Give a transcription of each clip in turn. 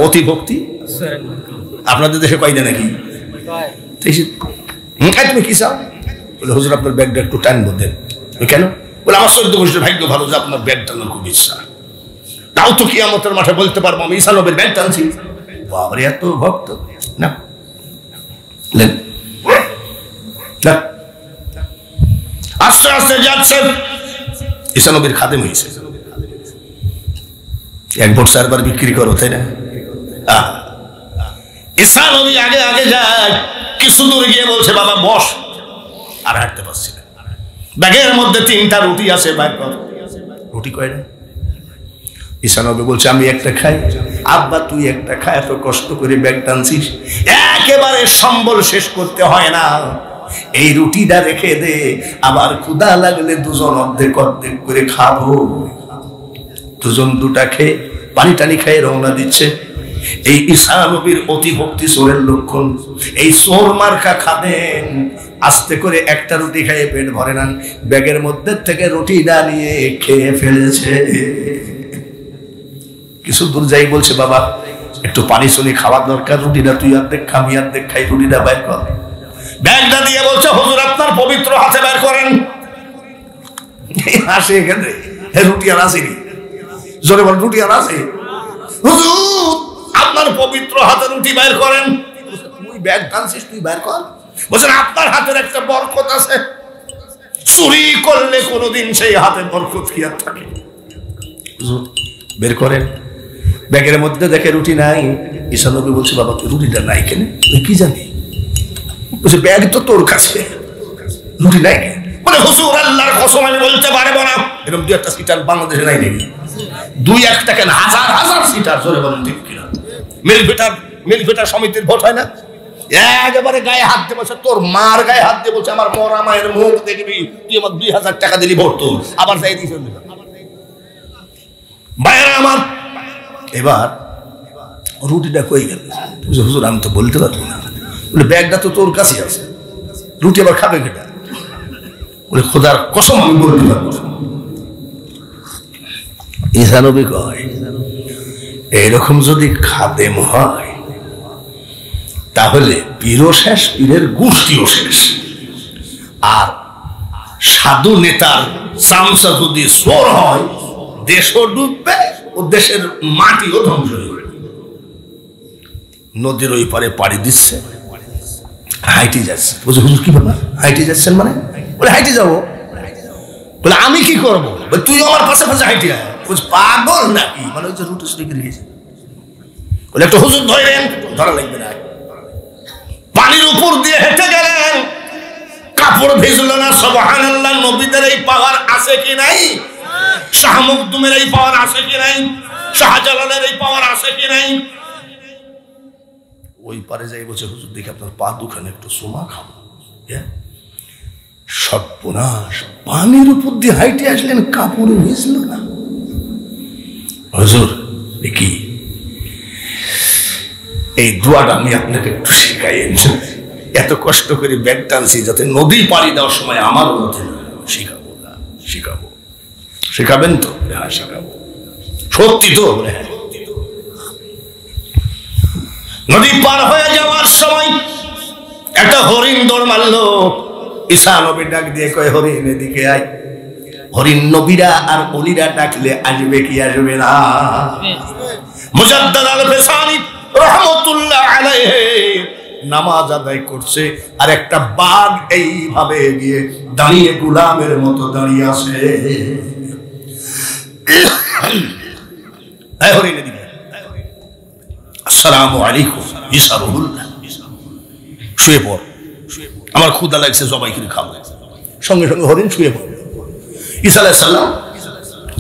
অতি ভক্তি আপনাদের দেশে কয়টা নাকি? তুমি কি চাও? বলে হুজুর আপনার ব্যাগটা একটু টানবো দেন। কেন? বলে আমার 14 বছরের ভাগ্য ভালো যে আপনার ব্যাগ টানার খুব ইচ্ছা। তাও তো কিয়ামতের মাঠে বলতে পারবো আমি ঈসা নবীর ব্যাগ টানছি। বাবারে এত ভক্ত না। আস্তে আস্তে যাচ্ছে, ঈসা নবীর খাদেম হয়েছে। 1 ভোট 4 বার বিক্রি করো, তাই না? ঈসা নবী আগে আগে যায়, কিছু দূর গিয়ে বলছে বাবা বস। আর হাঁটতে পারছি না। ব্যাগের মধ্যে 3টা রুটি আছে, বাইর কর। রুটি কয়টা? ঈসা নবী বলছে আমি একটা খাই। আব্বা তুই একটা খা, এত কষ্ট করে ব্যাগ টানছিস, একেবারে সম্বল শেষ করতে হয় না, এই রুটিটা রেখে দে, আবার ক্ষুধা লাগলে দুজন অর্ধেক অর্ধেক করে খাবো। দুজন 2টা খেয়ে পানি টানি খেয়ে রওনা দিচ্ছে। এই ঈসা নবীর অতি ভক্তি চোরের লক্ষণ। এই চোর মার্কা খাদেম আস্তে করে একটা রুটি খেয়ে পেট ভরে না, ব্যাগের মধ্যে থেকে রুটিটা নিয়ে খেয়ে ফেলেছে। কিছু দূর যাই বলছে বাবা একটু পানি শুনি খাওয়ার দরকার, রুটিটা তুই অর্ধেক খা, আমি অর্ধেক খাই, রুটিটা বাইর কর। ব্যাগটা দিয়ে বলছে হুজুর আপনার পবিত্র হাতে বের করেন। আসে এখানে রুটি আর আসেনি, জোরে বল রুটি আর আসে। হুজুর আপনার পবিত্র হাতে রুটি বের করেন। তুই ব্যাগ টানছিস, তুই বের কর। বলছেন আপনার হাতের একটা বরকত আছে, চুরি করলে কোনোদিন সেই হাতে বরকত কি আর থাকে? হুজুর বের করেন। ব্যাগের মধ্যে দেখে রুটি নাই। ঈসা নবী বলছে বাবা তুই রুটিটা নাই কেন? তুই কি জানি? বলছে ব্যাগ তো তোর কাছে, রুটি নাই কেন? বলে হুজুর আল্লাহর কসম আমি বলতে পারবো না। এরকম 2-1টা সিটার বাংলাদেশে নাই নাকি? 2-1টা কেন, হাজার হাজার সিটার, জোরে বলেন ঠিক কিনা? মিলফিটার সমিতির ভোট হয় না, একেবারে গায়ে হাত দিয়ে বলছে, তোর মার গায়ে হাত দিয়ে বলছে আমার মরা মায়ের মুখ দেখবি, তুই আমার 2000 টাকা দিলি ভোট, তোর আবার যাই দিয়েছে ভাইয়েরা আমার। এবার রুটিটা কই গেল? হুজুর আমি তো বলতে পারবো না। বলে ব্যাগটা তো তোর কাছে আছে, রুটি আবার খাবে কেটা? বলে খোদার কসম আমি বলতে পারবো না। ঈসা নবী কয় এইরকম যদি খাদেম হয় তাহলে পীরও শেষ, পীরের গোষ্ঠীও শেষ। আর সাধু নেতার চামচা যদি চোর হয় দেশও ডুববে, ও দেশের মাটিও ধ্বংস হয়ে যাবে। নদীর ওই পারে পাড়ি দিচ্ছে, হাইটে যাচ্ছে। বলছে হুজুর কি ব্যাপার, হাইটে যাচ্ছেন মানে? বলে হাইটে যাবো। বলে আমি কি করবো? তুই আমার পাশে পাশে হাইটে আয়। বলছে পাগল নাকি? মানে ওই যে রুটি শুরু করে গেছে। বলে একটা হুজুর ধরেন, ধরা লাগবে না। পানির উপর দিয়ে হেঁটে গেলেন, কাপড় ভিজল না। সুবহানাল্লাহ, নবীদের এই পাওয়ার আছে কি নাই? শাহ মখদুমের এই পাওয়ার আছে কি নাই? শাহজালালের এই পাওয়ার আছে কি নাই? ওই পারে যাই বলছে হুজুর দেখি আপনার পা দুখানে একটু সোমা খাবো। সর্বনাশ, পানির উপর দিয়ে হাইটে আসলেন, কাপড়ে ভিজল না। হুজুর কি এই দোয়াটা আমি আপনাকে একটু শিখাই, এত কষ্ট করে ব্যাগ টানছি যাতে নদী পাড়ি দেওয়ার সময় আমার মধ্যে শিখাবো। না শিখাবো, শিখাবেন তো? হ্যাঁ শিখাবো। সত্যি তো? হ্যাঁ। নদী পার হয়ে যাওয়ার সময় একটা হরিণ দৌড় মারলো। ঈসা নবী ডাক দিয়ে কয় হরিণ এদিকে আয়। হরিণ নবীরা আর অলিরা ডাকলে আসবে কি আসবে না? মুজাদ্দাদ আল-ফিসানি রাহমাতুল্লাহ আলাইহি নামাজ আদায় করছে, আর একটা বাঘ এইভাবে গিয়ে দাঁড়িয়ে গোলামের মতো দাঁড়িয়ে আছে। হরিণ এদিকে, আসসালামু আলাইকুম। ঈসা রুহুল্লাহ, শুয়ে পড়, আমার ক্ষুধা লাগছে, জবাই করে খাবো। সঙ্গে সঙ্গে হরিণ শুয়ে পড়ে। ঈসা আলাইহিস সালাম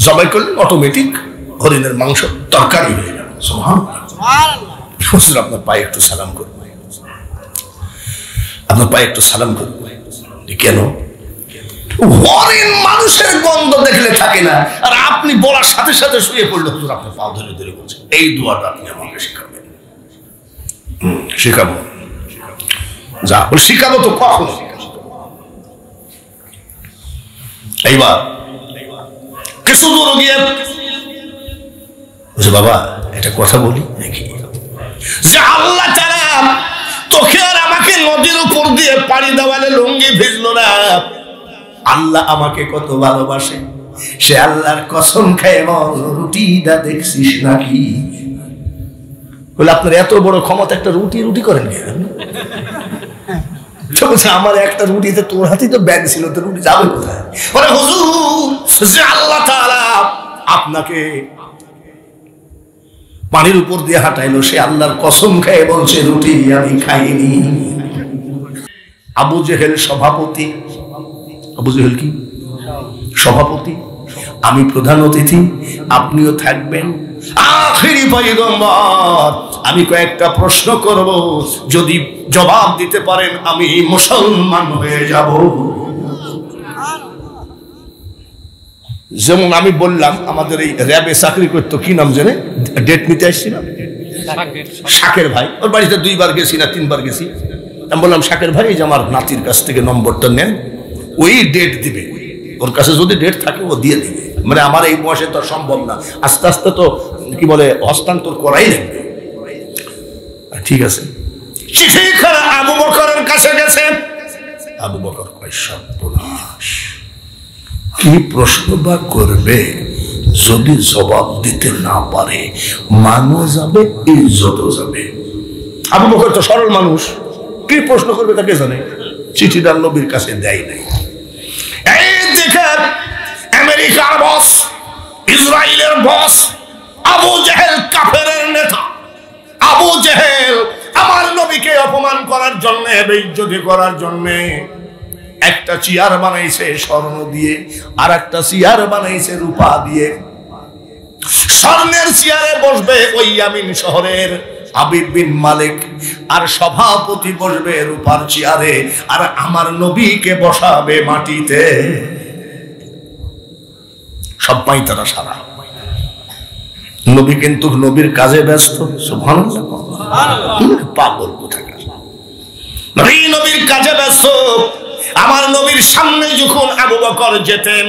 জবাই করলেন, অটোমেটিক হরিণের মাংস তরকারি হয়ে গেল। সুবহানাল্লাহ। হুজুর আপনার পায়ে একটু সালাম করবো, আপনার পায়ে একটু সালাম করবো। কেন? হরিণ মানুষের গন্ধ দেখলে থাকে না, আর আপনি বলার সাথে সাথে শুয়ে পড়লে হুজুর আপনার পা ধরে ধরে বলছে এই দোয়াটা আপনি আমাকে শিখাবেন। শিখাবো। যা বলে শিখাবো তো কখন? এইবার কিছু দূর গিয়ে বলছে বাবা একটা কথা বলি নাকি? যে আল্লাহ তাআলা তোকে আর আমাকে নদীর উপর দিয়ে পাড়ি দেওয়ালে লুঙ্গি ভিজলো না, আল্লাহ আমাকে কত ভালোবাসে সে আল্লাহর কসম খেয়ে বল রুটিটা দেখছিস নাকি? বলে আপনার এত বড় ক্ষমতা, একটা রুটি রুটি করেন কেন? আমার একটা রুটিতে তোর হাতেই তো ব্যাগ ছিল, তো রুটি যাবে কোথায়? বলে হুজুর যে আল্লাহ তাআলা আপনাকে পানির উপর দিয়ে হাঁটাইলো সে আল্লাহর কসম খেয়ে বলছে রুটি আমি খাইনি। আবু জেহেল সভাপতি, আবু জেহেল কি সভাপতি, আমি প্রধান অতিথি, আপনিও থাকবেন। আখিরি পয়গম্বর, আমি কয়েকটা প্রশ্ন করব, যদি জবাব দিতে পারেন আমি মুসলমান হয়ে যাব। যেমন আমি বললাম আমাদের এই র্যাবে চাকরি করতো, কি নাম জানে, ডেট নিতে আসছি না শাকের ভাই, ওর বাড়িতে 2 বার গেছি না 3 বার গেছি। আমি বললাম শাকের ভাই এই যে আমার নাতির কাছ থেকে নম্বরটা নেন, ওই ডেট দিবে, ওর কাছে যদি ডেট থাকে ও দিয়ে দিবে। মানে আমার এই বয়সে তো সম্ভব না, আস্তে আস্তে তো কি বলে হস্তান্তর করাই লাগবে। ঠিক আছে, চিঠি খানা আবু বকরের কাছে গেছে। আবু বকর কয় সর্বনাশ, কি প্রশ্ন বা করবে, যদি জবাব দিতে না পারে মানও যাবে ইজ্জতও যাবে। আবু বকর তো সরল মানুষ, কি প্রশ্ন করবে তাকে জানে। চিঠিটা নবীর কাছে দেয় নাই। এই দেখেন আমেরিকার বস, ইসরায়েলের বস আবু জেহেল, কাফেরের নেতা আবু জেহেল আমার নবীকে অপমান করার জন্য, বেইজ্জতি করার জন্য একটা চেয়ার বানাইছে স্বর্ণ দিয়ে, আর একটা চেয়ার বানাইছে রূপা দিয়ে। স্বর্ণের চেয়ারে বসবে ওই ইয়ামিন শহরের হাবিব বিন মালিক, আর সভাপতি বসবে রূপার চেয়ারে, আর আমার নবীকে বসাবে মাটিতে। সব পাই তারা সারা। নবী কিন্তু নবীর কাজে ব্যস্ত। সুবহানাল্লাহ, পাগল কোথাকার। নবী নবীর কাজে ব্যস্ত। আমার নবীর সামনে যখন আবু বকর যেতেন,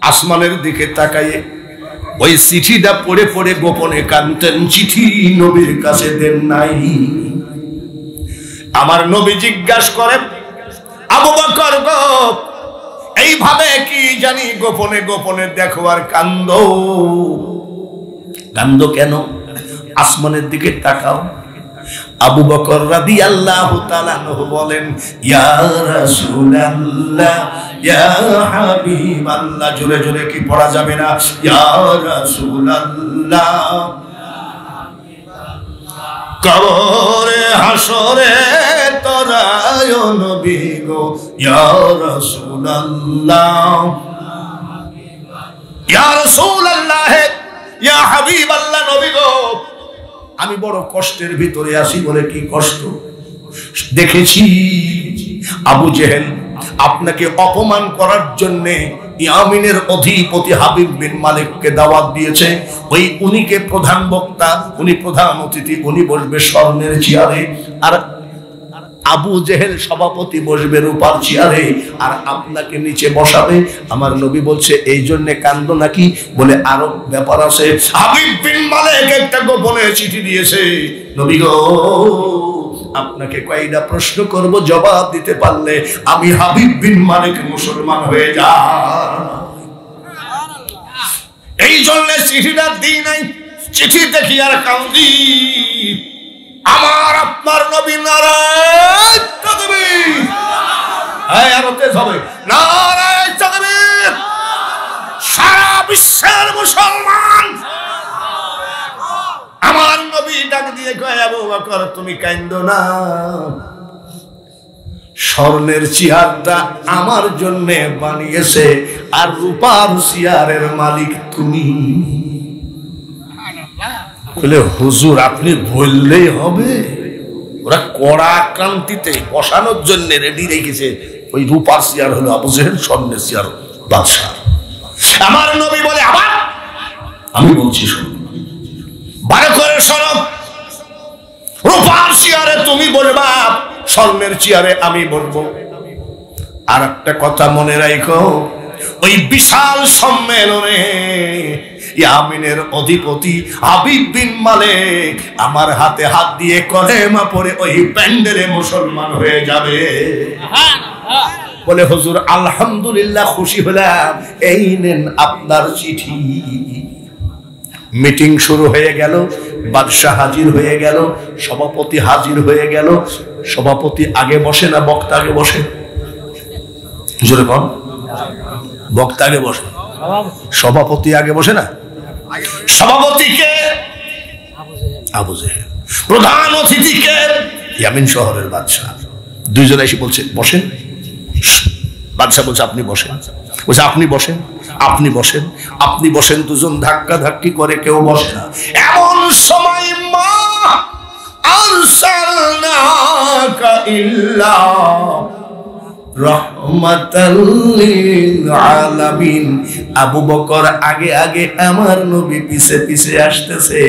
আসমানের দিকে তাকায়ে ওই চিঠিটা পড়ে পড়ে গোপনে কাঁদতেন। চিঠি নবীর কাছে দেন নাই। আমার নবী জিজ্ঞাসা করেন, আবু বকর গো, এইভাবে কি জানি গোপনে গোপনে দেখো আর কান্দো, কান্দো কেন? আসমানের দিকে তাকাও। আবু বকর রাদিয়াল্লাহু তাআলা আনহু বলেন, ইয়া রাসূলুল্লাহ, ইয়া হাবিবাল্লাহ। জোরে জোরে কি পড়া যাবে না? ইয়া রাসূলুল্লাহ, কবরে হাসরে তোরায় নবী গো, ইয়া রাসূলুল্লাহ, ইয়া রাসূলুল্লাহ, ইয়া হাবিবাল্লাহ, নবী গো আমি বড় কষ্টের ভিতরে আছি। বলে কি কষ্ট? দেখেছি আবু জেহেল আপনাকে অপমান করার জন্য ইয়ামিনের অধিপতি হাবিব বিন মালিককে দাওয়াত দিয়েছে। ওই উনিকে প্রধান বক্তা, উনি প্রধান অতিথি, উনি বসবে স্বর্ণের চেয়ারে, আর আবু জেহেল সভাপতি বসবে রূপার চেয়ারে, আর আপনাকে নিচে বসাবে। আমার নবী বলছে এই জন্য কান্দ নাকি? বলে আরো ব্যাপার আছে। হাবিব বিন মালিক একটা গোপনে চিঠি দিয়েছে। নবী গো, আপনাকে কয়েকটা প্রশ্ন করব, জবাব দিতে পারলে আমি হাবিব বিন মালিক মুসলমান হয়ে যাই। এই জন্য চিঠিটা দিই নাই। চিঠি দেখি আর কান্দি। আমার আপনার নবী নারায়ণ তাকবীর, হ্যাঁ আরো তেজ হবে, নারায়ণ তাকবীর। সারা বিশ্বের মুসলমান আমার নবী ডাক দিয়ে কয়, আবু বকর তুমি কাঁদো না, স্বর্ণের চেয়ারটা আমার জন্য বানিয়েছে, আর রূপার চেয়ারের মালিক তুমি। বলে হুজুর আপনি বললেই হবে? ওরা কড়া ক্রান্তিতে বসানোর জন্য রেডি রেখেছে। ওই রূপার চেয়ার হলো আবু জেহেল, স্বর্ণের চেয়ার বাদশাহ। আমার নবী বলে, আবার আমি বলছি শোনো, ভালো করে শোনো, রূপার চেয়ারে তুমি বলবা, স্বর্ণের চেয়ারে আমি বলবো। আর একটা কথা মনে রাখো, ওই বিশাল সম্মেলনে ইয়ামিনের অধিপতি হাবিব বিন মালিক আমার হাতে হাত দিয়ে কলেমা পড়ে ওই প্যান্ডেলে মুসলমান হয়ে যাবে। বলে হুজুর আলহামদুলিল্লাহ, খুশি হলাম, এই নেন আপনার চিঠি। মিটিং শুরু হয়ে গেল, বাদশাহ হাজির হয়ে গেল, সভাপতি হাজির হয়ে গেল। সভাপতি আগে বসে না বক্তা আগে বসে? জোরে কন। বক্তা আগে বসে, সভাপতি আগে বসে না? সভাপতিকে আবু জেহেল, প্রধান অতিথিকে ইয়ামিন শহরের বাদশাহ। দুইজন এসে বলছে বসেন। বাদশাহ বলছে আপনি বসেন। বলছে আপনি বসেন, আপনি বসেন, আপনি বসেন। দুজন ধাক্কা ধাক্কি করে, কেউ বসে না। এমন সময় মা আরসালনাকা ইল্লা রাহমাতাল লিল আলামিন। আবু বকর আগে আগে, আমার নবী পিছে পিছে আসতেছে।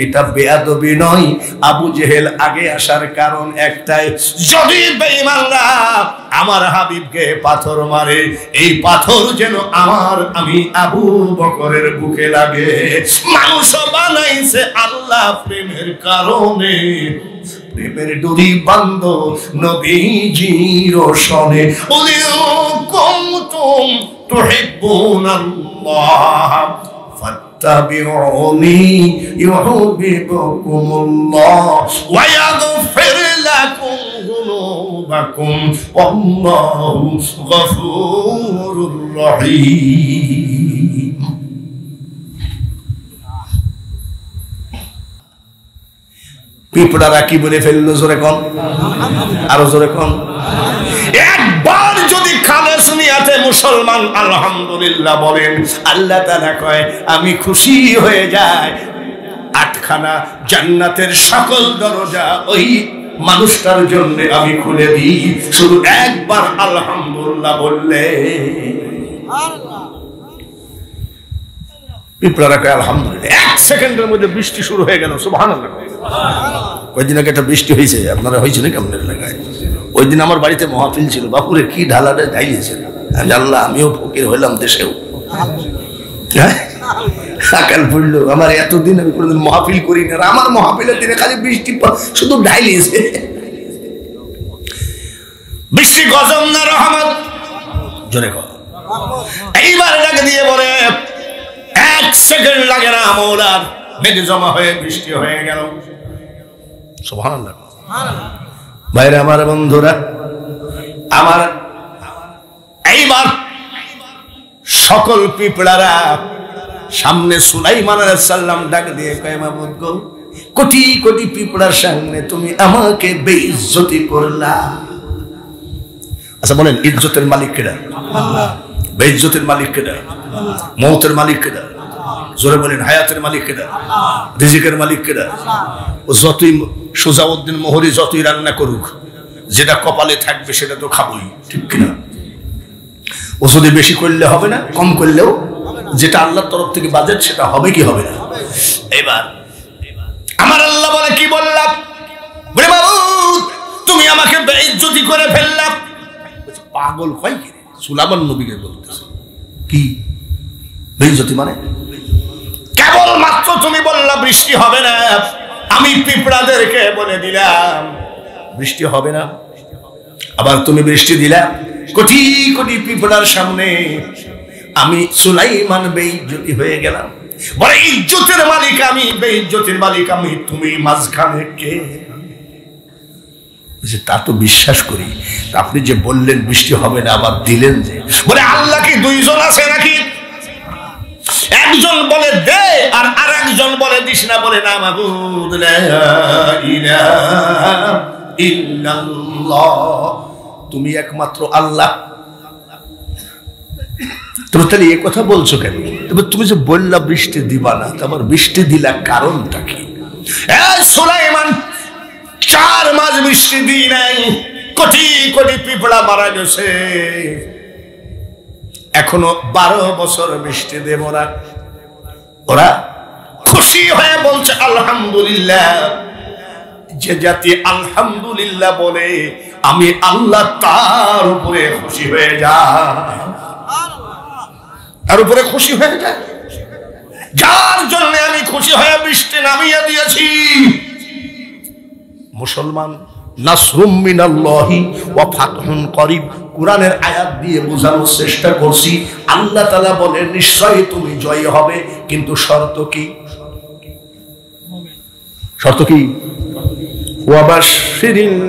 এটা বেয়াদবি নয়। আবু জেহেল আগে আসার কারণ একটাই, যদি বেঈমানরা আমার হাবিবকে পাথর মারে, এই পাথর যেন আমি আবু বকরের বুকে লাগে। মানুষ বানাইছে আল্লাহ প্রেমের কারণে, প্রেমের ডুরি বান্ধ নবীজির শনে। কুনতুম তুহিব্বুনাল্লাহ ফাত্তাবিউনি ইউহিব্বুকুমুল্লাহ ওয়া ইয়াগফির লাকুম যুনুবাকুম ওয়াল্লাহু গফুরুর রহিম। পিঁপড়ারা কি বলে ফেললো? জোরে কন, আরো জোরে কন। একবার যদি খালেস নিয়াতে মুসলমান আলহামদুলিল্লাহ বলেন, আল্লাহ তাআলা কয় আমি খুশি হয়ে যাই। আটখানা জান্নাতের সকল দরজা ওই মানুষটার জন্য আমি খুলে দিই, শুধু একবার আলহামদুলিল্লাহ বললে। পিঁপড়ারা কয় আলহামদুলিল্লাহ। 1 সেকেন্ডের মধ্যে বৃষ্টি শুরু হয়ে গেল। সুবহানাল্লাহ। কয়েকদিন আগে একটা বৃষ্টি হয়েছে, আপনারা হয়েছে নাকি আপনার এলাকায়? ওই দিন আমার বাড়িতে মাহফিল ছিল, বাপুরে কি ঢালাটা ঢাইলিয়েছে। আল্লাহ, আমিও ফকির হইলাম দেশেও। আকাল পড়লো। আমার এতদিন আমি কোনোদিন মাহফিল করি না, আমার মাহফিলের দিনে খালি বৃষ্টি শুধু ঢাইলিয়েছে। বৃষ্টি গজব না রহমত? জোরে কর। এইবার ডাকে দিয়ে বলে 1 সেকেন্ড লাগে না, মওলার মেঘে জমা হয়ে বৃষ্টি হয়ে গেল। সুবহানাল্লাহ। ভাইরা আমার, বন্ধুরা আমার, এইবার সকল পিঁপড়ারা সামনে সুলাইমান আলাইহিস সালাম ডাক দিয়ে কয় মাবুদ গো, কোটি কোটি পিঁপড়ার সামনে তুমি আমাকে বেইজ্জতি করলা। আচ্ছা বলেন, ইজ্জতের মালিক কেডা? আল্লাহ। বেইজ্জতের মালিক কেডা? মওতের মালিক কেডা? জোরে বলেন, হায়াতের মালিক কেডা? রিজিকের মালিক কেডা? ও যতই সুজাউদ্দিন মোহরি যতই রান্না করুক, যেটা কপালে থাকবে সেটা তো খাবই, ঠিক কিনা? ও যদি বেশি করলে হবে না, কম করলেও যেটা আল্লাহর তরফ থেকে বাজেট সেটা হবে কি হবে না? এবার আমার আল্লাহ বলে কি বললাম? বলে মাবুদ তুমি আমাকে বেইজ্জতি করে ফেললাম। পাগল হয় কি? সুলাইমান নবীকে বলতেছে কি বেইজ্জতি মানে? কেবল মাত্র তুমি বললা বৃষ্টি হবে না, আমি পিঁপড়াদেরকে বলে দিলাম বৃষ্টি হবে না, আবার তুমি বৃষ্টি দিলা কোটি কোটি পিঁপড়ার সামনে। আমি সুলাইমান বেইজ্জতি হয়ে গেলাম। বলে ইজ্জতের মালিক আমি, বেইজ্জতের মালিক আমি, তুমি মাঝখানে কে? তা তো বিশ্বাস করি, আপনি যে বললেন বৃষ্টি হবে না, আবার দিলেন যে। বলে আল্লাহ কি দুইজন আছে নাকি? একজন বলে দে আর আরেকজন বলে দিস না। বলে না মাবুদ, লা ইলাহা ইল্লাল্লাহ, তুমি একমাত্র আল্লাহ। তুমি তাহলে এই কথা বলছো কেন? তবে তুমি যে বললা বৃষ্টি দিবা না, তোমার বৃষ্টি দিলা কারণটা কি? সুলাইমান 4 মাস বৃষ্টি দিই নাই, কোটি কোটি পিঁপড়া মারা গেছে, এখনো 12 বছর বৃষ্টি দেব না। ওরা খুশি হয়ে বলছে আলহামদুলিল্লাহ। যে জাতি আলহামদুলিল্লাহ বলে, আমি আল্লাহ তার উপরে খুশি হয়ে যায়, তার উপরে খুশি হয়ে যায়। যার জন্য আমি খুশি হয়ে বৃষ্টি নামিয়ে দিয়েছি। মুসলমান নাসরুম মিনাল্লাহি ওয়া ফাতহুন করিব, কোরআনের আয়াত দিয়ে বোঝানোর চেষ্টা করছি। আল্লাহ তাআলা বলেন নিশ্চয়ই তুমি জয়ী হবে, কিন্তু শর্ত কি? শর্ত কি? ওয়া বাশশিরিল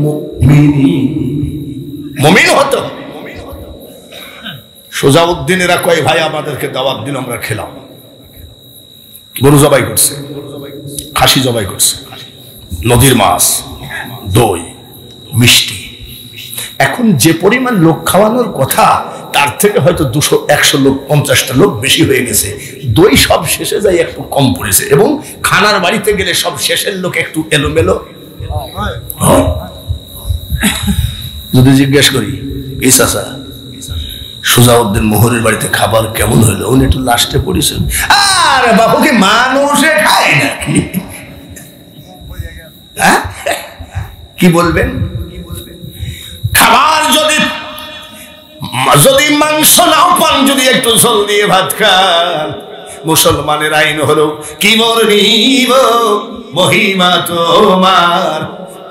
মুমিনিন, মুমিন হতে হবে। সোজাউদ্দিনেরা কয় ভাই আমাদেরকে দাওয়াত দিন, আমরা খেলাম। গরু জবাই করছে, খাসি জবাই করছে, নদীর মাছ, দই, মিষ্টি। এখন যে পরিমাণ লোক খাওয়ানোর কথা তার থেকে হয়তো 200, 100 লোক, 50টা লোক বেশি হয়ে গেছে। দই সব শেষে যায় একটু কম পড়েছে, এবং খানার বাড়িতে গেলে সব শেষের লোক একটু এলোমেলো। যদি জিজ্ঞেস করি এই চাচা সোজাউদ্দিন মোহরের বাড়িতে খাবার কেমন হইলো, উনি একটু লাস্টে পড়েছেন, আরে বাবুকে মানুষে খায় নাকি? কি বলবেন? খাবার যদি মাংস নাও পান, যদি একটু ঝোল দিয়ে ভাত খান, মুসলমানের আইন হলো কি মরনিব মহিমা তোমার,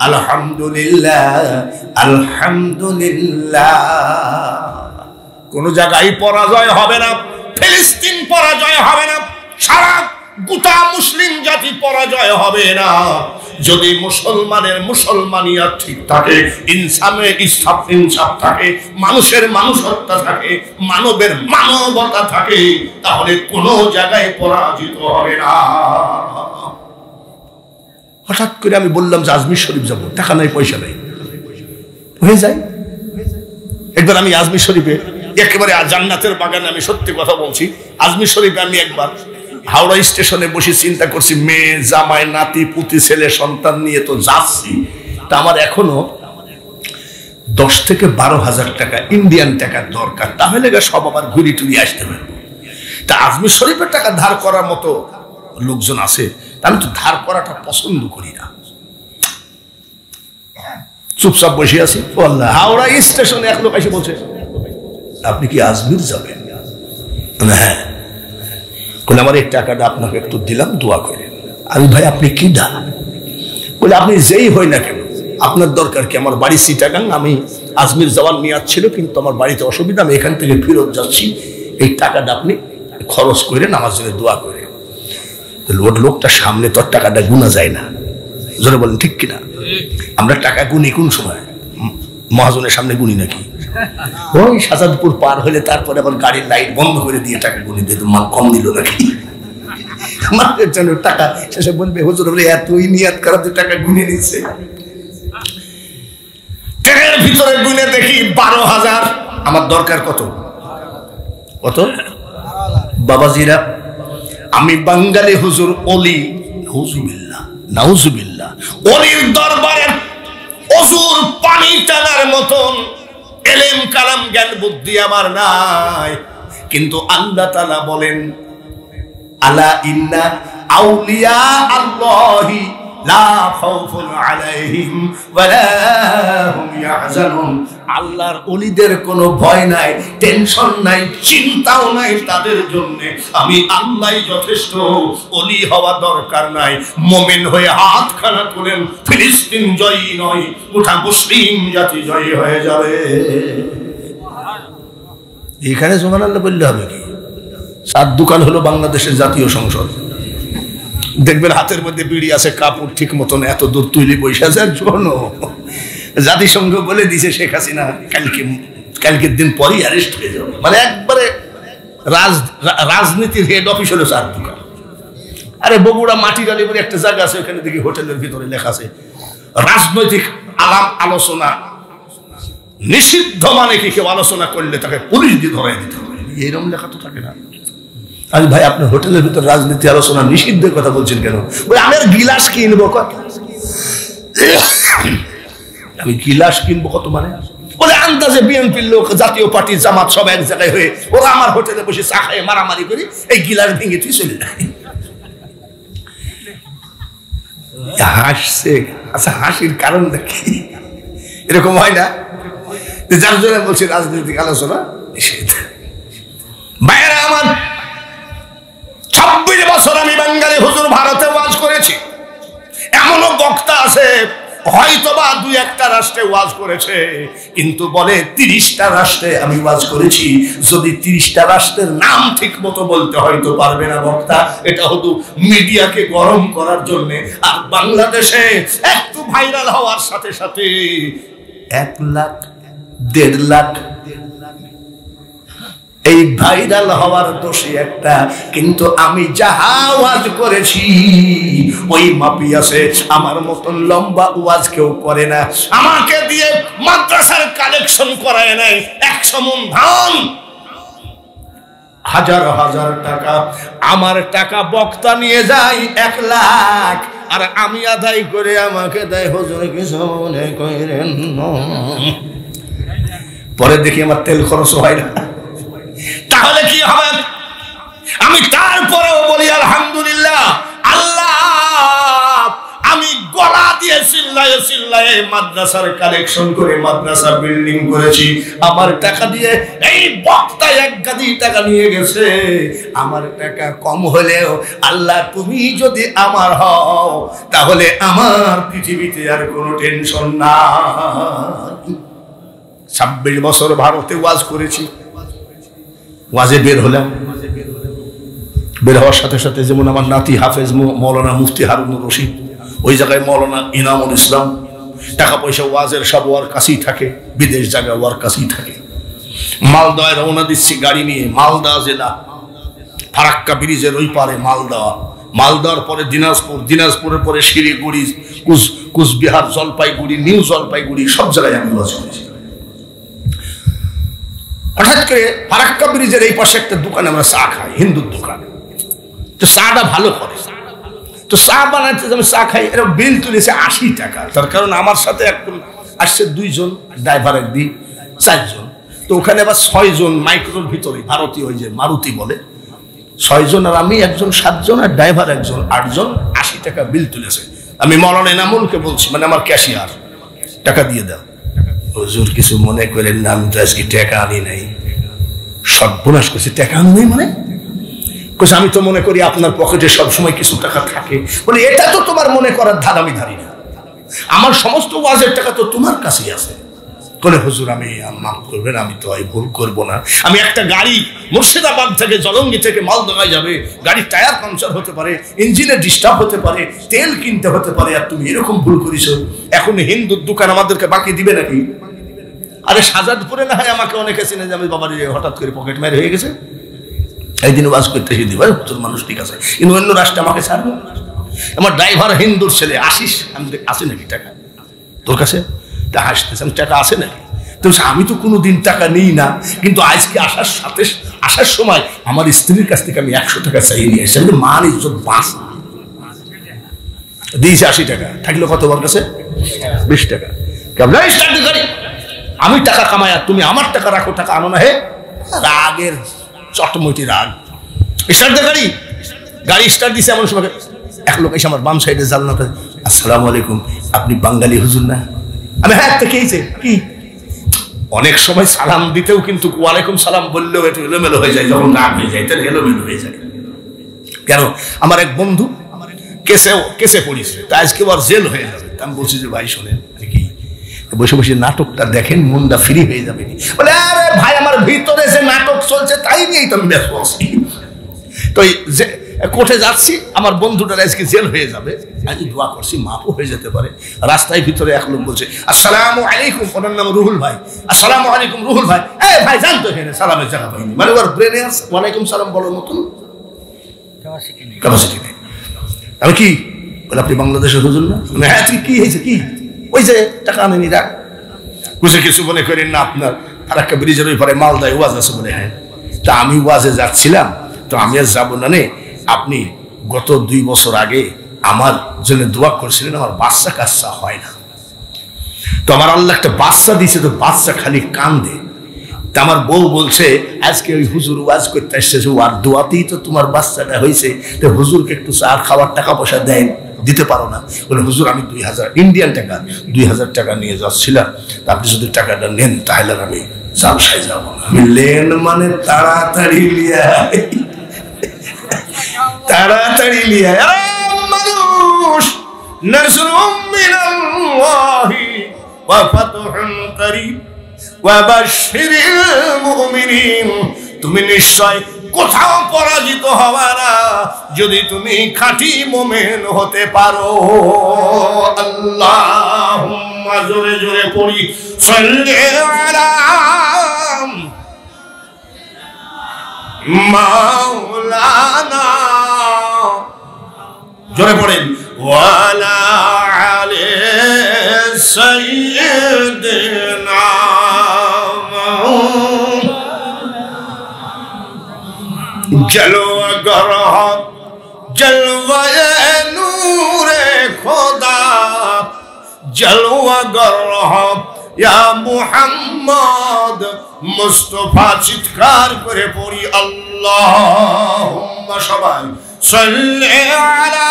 আলহামদুলিল্লাহ আলহামদুলিল্লাহ। কোন জায়গায় পরাজয় হবে না, ফিলিস্তিন পরাজয় হবে না, সারা গোটা মুসলিম জাতি পরাজয় হবে না, যদি মুসলমানের মুসলমানিয়াত ঠিক থাকে, ইনসাফ থাকে, মানুষের মানুষত্ব থাকে, মানবের মানবতা থাকে, তাহলে কোন জায়গায় পরাজিত হবে না। হঠাৎ করে আমি বললাম যে আজমির শরীফ যাবো, টাকা নাই পয়সা নাই, হয়ে যায়। একবার আমি আজমির শরীফে, একেবারে জান্নাতের বাগানে, আমি সত্যি কথা বলছি, আজমির শরীফে আমি একবার হাওড়া স্টেশনে বসে চিন্তা করছি, মেয়ে জামাই নাতি পুতি ছেলে সন্তান নিয়ে তো যাচ্ছি, তা আমার এখনো 10 থেকে 12,000 টাকা ইন্ডিয়ান টাকার দরকার, তাহলে সব আবার ঘুরি টুরি আসতে পারবো। তা আজমির শরীফের টাকা ধার করার মতো লোকজন আছে, আমি তো ধার করাটা পছন্দ করি না, চুপচাপ বসে আছি। হাওড়া স্টেশনে এক লোক এসে বলছে আপনি কি আজমির যাবেন? হ্যাঁ। বলে আমার এই টাকাটা আপনাকে একটু দিলাম, দোয়া করেন। আমি ভাই আপনি কি দান? বলে আপনি যেই হই না কেন, আপনার দরকার কি? আমার বাড়ি চিটাগাং, আমি আজমির যাওয়ার নিয়াত ছিল, কিন্তু আমার বাড়িতে অসুবিধা, আমি এখান থেকে ফেরত যাচ্ছি, এই টাকাটা আপনি খরচ করেন, আমার জন্য দোয়া করেন। লোকটা সামনে, তোর টাকাটা গুনা যায় না, জোরে বলেন ঠিক কিনা? আমরা টাকা গুনি কোন সময়? মহাজনের সামনে গুনি নাকি? ওই সাজাদপুর পার হলে তারপরে আবার গাড়ির লাইট বন্ধ করে দিয়ে টাকা গুনি দিয়ে, মাল কম দিল নাকি? মালের জন্য টাকা শেষে বলবে হুজুর এতই নিয়াত করাতে টাকা গুনে নিচ্ছে। ট্রেনের ভিতরে গুনে দেখি 12,000। আমার দরকার কত? কত? বাবাজিরা, আমি বাঙালি হুজুর অলি, নাউজুবিল্লাহ নাউজুবিল্লাহ, অলির দরবারে অজুর পানি টানার মতন এলেম কালাম জ্ঞান বুদ্ধি আমার নাই, কিন্তু আল্লাহ তাআলা বলেন আলা ইন্না আউলিয়া আল্লাহি লা খাউফুন আলাইহিম ওয়া লা হুম ইয়াহজানুন। আল্লাহর ওলিদের কোনো ভয় নাই, টেনশন নাই, চিন্তাও নাই তাদের জন্য। আমি আল্লাহই যথেষ্ট, ওলি হওয়া দরকার নাই। মুমিন হয়ে হাত খাড়া করেন, ফিলিস্তিন জয়ী নয়, গোটা মুসলিম জাতি জয়ী হয়ে যাবে। এখানে সুবহানাল্লাহ বললে হবে কি? 7 দোকান হলো বাংলাদেশের জাতীয় সংসদ, দেখবেন হাতের মধ্যে বিড়ি আছে, কাপড় ঠিক মতন এত দূর তুলি পয়সা যায়। শোনো, জাতিসংঘ বলে দিছে শেখ হাসিনা কালকের দিন পরই অ্যারেস্ট হয়ে যাবে। মানে একবারে রাজনীতির হেড অফিস হলো 4 দোকান। আরে বগুড়া মাটিরালি বলে একটা জায়গা আছে, ওখানে দেখি হোটেলের ভিতরে লেখা আছে রাজনৈতিক আলাপ আলোচনা নিষিদ্ধ, মানে কি কেউ আলোচনা করলে তাকে পুলিশ দিয়ে ধরাই দিতে হবে, এরকম লেখা তো থাকে না। আমি ভাই আপনার হোটেলের ভিতর রাজনীতি আলোচনা নিষিদ্ধের কথা বলছেন কেন? আমি আর গিলাস কিনবো কত? আমি গিলাস কিনবো কত? মানে বলে আন্দাজে বিএনপির লোক, জাতীয় পার্টি, জামাত সব এক জায়গায় হয়ে ওরা আমার হোটেলে বসে চা খায়, মারামারি করি, এই গিলাস ভেঙে তুই চলে যায়। হাসছে। আচ্ছা, হাসির কারণ কি? এরকম হয় না? যার জন্য বলছি রাজনৈতিক আলোচনা নিষেধ। ভাইয়েরা আমার, আছে, হয়তোবা 2-1টা রাষ্ট্রে ওয়াজ করেছে, কিন্তু বলে 30টা রাষ্ট্রে আমি ওয়াজ করেছি। যদি 30টা রাষ্ট্রের নাম ঠিক মতো বলতে হয়তো পারবে না বক্তা, এটা হতো মিডিয়াকে গরম করার জন্য। আর বাংলাদেশে একটু ভাইরাল হওয়ার সাথে সাথে 1 লাখ 1.5 লাখ এই ভাইরাল হওয়ার দোষে একটা, কিন্তু আমি যাহা ওয়াজ করেছি ওই মাপি আছে। আমার মতন লম্বা ওয়াজ কেউ করে না। আমাকে দিয়ে মাদ্রাসার কালেকশন করায় নাই 100 মণ ধান, হাজার হাজার টাকা। আমার টাকা বক্তা নিয়ে যায় 1 লাখ, আর আমি আদায় করে আমাকে দেয় হুজুর কিছু মনে করেন। পরে দেখি আমার তেল খরচ হয় না, তাহলে কি হবে? আমি তারপরেও বলি আলহামদুলিল্লাহ। আল্লাহ, আমি গলা দিয়ে চিল্লায়ে চিল্লায়ে মাদ্রাসার কালেকশন করে মাদ্রাসা বিল্ডিং করেছি। আমার টাকা দিয়ে এই বক্তা 1 গাদি টাকা নিয়ে গেছে। আমার টাকা কম হলেও আল্লাহ তুমি যদি আমার হও তাহলে আমার পৃথিবীতে আর কোনো টেনশন নাই। 26 বছর ভারতে ওয়াজ করেছি। ওয়াজে বের হলাম, বের হওয়ার সাথে সাথে যেমন আমার নাতি হাফেজ মৌলানা মুফতি হারুনুর রশিদ, ওই জায়গায় মৌলানা ইনামুল ইসলাম, টাকা পয়সা ওয়াজের সব ওয়ার কাছেই থাকে, বিদেশ জায়গায় ওয়ার কাছেই থাকে। মালদায় রওনা দিচ্ছি গাড়ি নিয়ে, মালদা জেলা, ফারাক্কা ব্রিজের ওই পারে মালদা, মালদার পরে দিনাজপুর, দিনাজপুরের পরে শিলিগুড়ি, কুচবিহার, জলপাইগুড়ি, নিউ জলপাইগুড়ি, সব জায়গায় আমি ওয়াজ করেছি। হঠাৎ করে ফারাক্কা ব্রিজের এই পাশে একটা দোকানে আমরা চা খাই, হিন্দুর দোকান। তো চাটা ভালো করে, তো চা বানাতে আমি চা খাই। এরা বিল তুলেছে 80 টাকা। তার কারণ আমার সাথে একদম আসছে 2 জন, ড্রাইভার একদিন 4 জন। তো ওখানে আবার 6 জন মাইক্রোর ভিতরে, ভারতীয় ওই যে মারুতি বলে, 6 জন, আর আমি একজন 7 জন, আর ড্রাইভার একজন 8 জন। 80 টাকা বিল তুলেছে। আমি মৌলানা এনামুলকে বলছি, মানে আমার ক্যাশিয়ার, টাকা দিয়ে দাও। হুজুর কিছু মনে করেন না, আমি তো আজকে টাকা আনি নাই। সর্বনাশ করছে, টাকা আনি নাই মানে? আমি তো মনে করি আপনার পকেটে সবসময় কিছু টাকা থাকে। বলে এটা তো তোমার মনে করার ধার, আমি ধারি না। আমার সমস্ত ওয়াজের টাকা তো তোমার কাছেই আছে। বলে হুজুর আমি মাফ করবেন, আমি তো ভুল করবো না। আমি একটা গাড়ি মুর্শিদাবাদ থেকে জলঙ্গি থেকে মালদগায় যাবে, গাড়ির টায়ার পাংচার হতে পারে, ইঞ্জিনের ডিস্টার্ব হতে পারে, তেল কিনতে হতে পারে, আর তুমি এরকম ভুল করিস। এখন হিন্দুর দোকান আমাদেরকে বাকি দিবে নাকি? আরে সাজাদপুরে না হয় আমাকে অনেকে চিনে যে আমি বাবার হঠাৎ করে পকেট মার হয়ে গেছে, একদিন ওয়াজ করতে এসে দিবে, তোর মানুষ ঠিক আছে, কিন্তু অন্য রাষ্ট্রে আমাকে ছাড়বে। আমার ড্রাইভার হিন্দুর ছেলে, আসিস, আমি আছে নাকি টাকা তোর কাছে? তা হাসতেছে, টাকা আছে নাকি? তো আমি তো কোনোদিন টাকা নিই না, কিন্তু আজকে আসার সময় আমার স্ত্রীর কাছ থেকে আমি 100 টাকা চাই নিয়ে এসেছি। আমি মান ইজ্জত বাঁচ দিয়েছি। 80 টাকা থাকলো কত ওর কাছে? 20 টাকা। আমি টাকা কামাই আর তুমি আমার টাকা রাখো, টাকা আনো না। হে রাগের চটমটি রাগ। স্টার্ট দে গাড়ি, গাড়ি স্টার্ট দিছে। এমন সময় এক লোক এসে আমার বাম সাইডে জানলাতে, আসসালামু আলাইকুম, আপনি বাঙালি হুজুর না? আমি হ্যাঁ, কে হয়েছে কি? অনেক সময় সালাম দিতেও কিন্তু ওয়ালাইকুম সালাম বললেও একটু এলোমেলো হয়ে যায়, যখন রাগ হয়ে যায় তাহলে এলোমেলো হয়ে যায়। কেন? আমার এক বন্ধু কেসে পড়িছে, তা আজকে আবার জেল হয়ে যাবে। আমি বলছি যে ভাই শোনেন, কি বসে বসে নাটকটা দেখেন, মনটা ফ্রি হয়ে যাবে। বলে আরে ভাই, আমার ভিতরে যে নাটক চলছে তাই নিয়েই তো আমি ব্যস্ত আছি। তো যে কোর্টে যাচ্ছি, আমার বন্ধুটার আজকে জেল হয়ে যাবে, আজকে দোয়া করছি মাফও হয়ে যেতে পারে। রাস্তায় ভিতরে এক লোক বলছে আসসালামু আলাইকুম, ওনার নাম রুহুল ভাই। আসসালামু আলাইকুম রুহুল ভাই। এই ভাই জানতো এখানে সালামের জায়গা পাইনি, মানে ওর ব্রেনে আছে ওয়ালাইকুম সালাম বলার মতন ক্যাপাসিটি নেই। আমি কি বলে, আপনি বাংলাদেশের হুজুর না? হ্যাঁ। তুই কি হয়েছে কি? ওই যে টাকা আনেনি রাখ বুঝে, কিছু মনে করেন না, আপনার ফারাক্কা ব্রিজের ওই পরে মালদায় ওয়াজ আছে বলে। হ্যাঁ, তা আমি ওয়াজে যাচ্ছিলাম, তো আমি আর যাবো না নে। আপনি গত 2 বছর আগে আমার জন্য দোয়া করছিলেন, আমার বাচ্চা কাচ্চা হয় না, তো আমার আল্লাহ একটা বাচ্চা দিয়েছে, তো বাচ্চা খালি কান্দে। তা আমার বউ বলছে আজকে ওই হুজুর ওয়াজ করতে আসছে, আর দোয়াতেই তো তোমার বাচ্চাটা হয়েছে, তো হুজুরকে একটু চা খাওয়ার টাকা পয়সা দেন, দিতে পারো না? বলে হুজুর আমি 2000 ইন্ডিয়ান টাকা 2000 টাকা নিয়ে যাচ্ছিলাম, আপনি যদি টাকাটা নেন তাহলে আমি জালসায় যাবো না। আমি লেন মানে তাড়াতাড়ি লিয়া, তাড়াতাড়ি লিয়া। মানুষ নরসুল উম্মি মিনাল্লাহি ওয়া ফাতহুন কারীম ওয়া বাশশিরিল মুমিনিন। তুমি নিশ্চয় কোথাও পরাজিত হবা না যদি তুমি খাঁটি মুমিন হতে পারো। আল্লাহুম্মা, জোরে জোরে পড়ি, সাল্লি আলা মাওলানা, জোরে পড়েন, ওয়ালা আলি সাইয়্যিদিনা जलवा गरह जलवाए नूरे खुदा, जलवा गरह या मुहम्मद मुस्तफा। चित्कार करे पड़ी अल्लाहुम्मा, सबाई सल्ली अला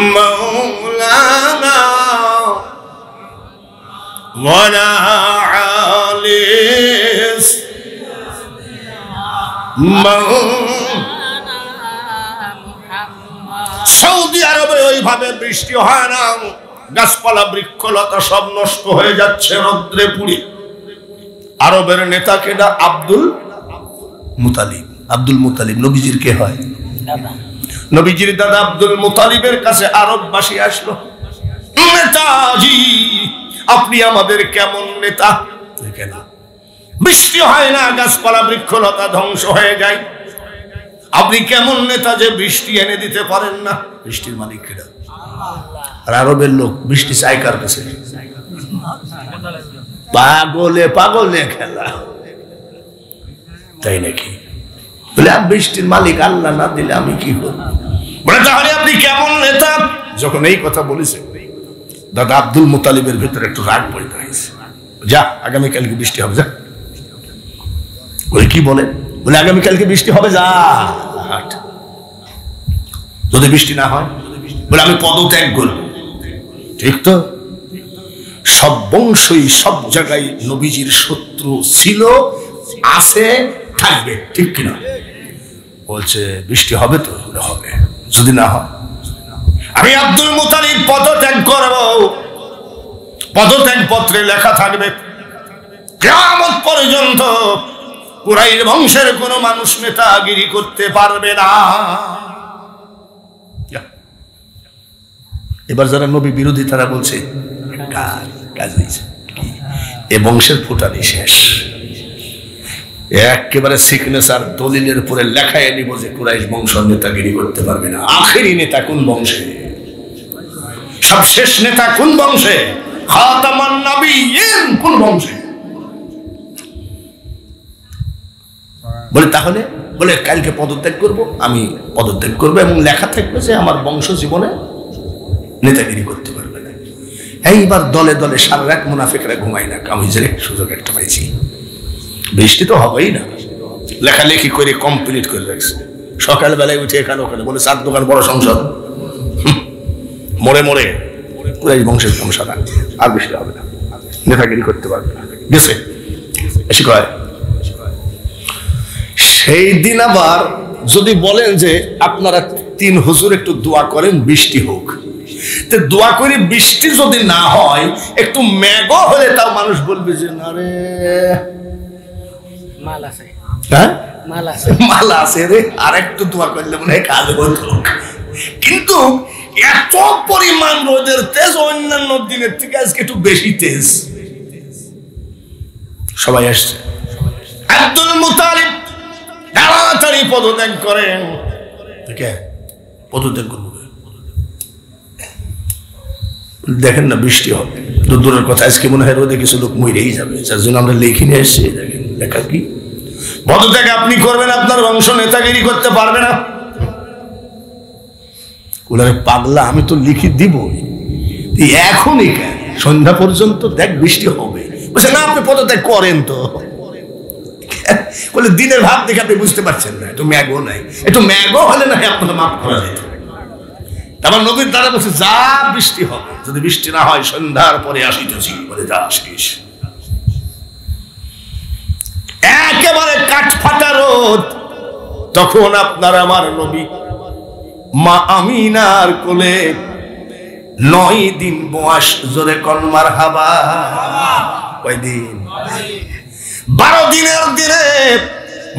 मौलाना वला आली সৌদি আরবে ওইভাবে বৃষ্টি হয় না, গাছপালা বৃক্ষলতা সব নষ্ট হয়ে যাচ্ছে রৌদ্রে পুড়ে। আরবের নেতা কেডা? আব্দুল মুতালিব। আব্দুল মুতালিব নবীজির কে হয়? নবীজির দাদা আব্দুল মুতালিবের কাছে আরববাসী আসলো, নেতাজি আপনি আমাদের কেমন নেতা? কেন বৃষ্টি হয় না, গাছপালা বৃক্ষলতা ধ্বংস হয়ে যায়, আপনি কেমন নেতা যে বৃষ্টি এনে দিতে পারেন না? বৃষ্টির মালিক কেডা? আর আরবের লোক বৃষ্টি চায় কার কাছে? পাগলে পাগলে খেলা, তাই নাকি? বলে বৃষ্টির মালিক আল্লাহ না দিলে আমি কি করব? বলে তাহলে আপনি কেমন নেতা? যখন এই কথা বলেছে দাদা আব্দুল মুতালিবের ভিতরে একটু রাগ পয়দা হয়েছে। যা, আগামীকালকে বৃষ্টি হবে, যা। বলে কি বলে? বলে আগামীকালকে বৃষ্টি হবে, যা। যদি বৃষ্টি না হয়, বলে আমি পদত্যাগ করব। ঠিক তো, সব বংশই সব জায়গায় নবীজির শত্রু ছিল, আছে, থাকবে, ঠিক কিনা? বলছে বৃষ্টি হবে তো? হবে। যদি না হয় আমি আব্দুল মুতালিব পদত্যাগ করব। পদত্যাগ পত্রে লেখা থাকবে কিয়ামত পর্যন্ত কুরাইশ বংশের কোন মানুষ নেতাগিরি করতে পারবে না। এবার যারা নবী বিরোধী তারা বলছে কাজ হয়েছে, এ বংশের ফুটানি শেষ। একেবারে সিগনেচার দলিলের উপরে লেখায় নিব যে কুরাইশ বংশ নেতাগিরি করতে পারবে না। আখেরি নেতা কোন বংশে? সবশেষ নেতা কোন বংশে? খাতামান নবিয়্যিন কোন বংশে? বলে তাহলে বলে কালকে পদত্যাগ করব, আমি পদত্যাগ করব এবং লেখা থাকবে যে আমার বংশ জীবনে নেতাগিরি করতে পারবে না। এইবার দলে দলে সারা রাত মুনাফিকরা ঘুমায় না, আমি যে সুযোগ একটা পাইছি, বৃষ্টি তো হবেই না, লেখালেখি করে কমপ্লিট করে রাখছে। সকালবেলায় উঠে এখানে ওখানে বলে চার দোকান বড় সংসদ, মরে মরে কুরাইশ বংশের সংসার, আর বৃষ্টি হবে না, নেতাগিরি করতে পারবে না, গেছে এসে কয়। সেই দিন আবার যদি বলেন যে আপনারা 3 হুজুর একটু দোয়া করেন বৃষ্টি হোক, তো দোয়া করে বৃষ্টি যদি না হয়, একটু মেঘও হলে তাও মানুষ বলবে যে না রে মাল আছে, হ্যাঁ মাল আছে রে, আর একটু দোয়া করলে মনে হয় কাজ হতো। কিন্তু এত পরিমাণ রোদের তেজ অন্যান্য দিনের থেকে আজকে একটু বেশি তেজ। সবাই আসছে, আব্দুল মুতালিব তাড়াতাড়ি পদত্যাগ করেন। পদত্যাগ করবো, দেখেন না বৃষ্টি হবে, দূরের কথা আজকে মনে হয় রোদে কিছু লোক মরেই যাবে, যার জন্য আমরা লিখে নিয়ে এসছি। দেখেন লেখা কি, পদত্যাগ আপনি করবেন, আপনার বংশ নেতাগিরি করতে পারবে না। ওনারে পাগলা, আমি তো লিখে দিব এখনই, কেন সন্ধ্যা পর্যন্ত দেখ বৃষ্টি হবে। বলছে না আপনি পদত্যাগ করেন তো। বলে দিনের ভাব দেখে আপনি বুঝতে পারছেন না, একটু ম্যাগও নাই, একটু ম্যাগও হলে না আপনার মাফ করা যেত। আমার নবীর দ্বারা বলছে যা বৃষ্টি হবে, যদি বৃষ্টি না হয় সন্ধ্যার পরে আসিতেছি, বলে যা আসিস। একেবারে কাঠ ফাটা রোদ, তখন আপনার আমার নবী মা আমিনার কোলে 9 দিন বয়স। জোরে কোন মারহাবা। কয়দিন? 12 দিনের দিনে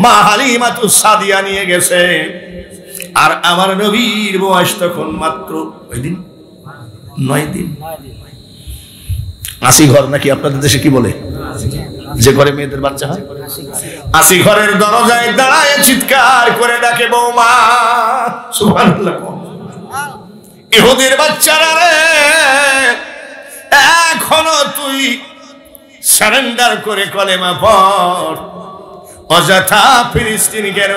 মা হালিমাতুস সাদিয়া নিয়ে গেছে। আর আমার নবীর বয়স তখন মাত্র কয়দিন? 9 দিন। 80 ঘর নাকি আপনাদের দেশে কি বলে? যে ঘরে মেয়েদের বাচ্চা হয় 80 ঘরের দরজায় দাঁড়ায় চিৎকার করে ডাকে বৌমা। সুবহানাল্লাহ। ইহুদির বাচ্চারা রে, এখনো তুই সারেন্ডার করে কলেমা পড়। অযথা ফিলিস্তিন কেন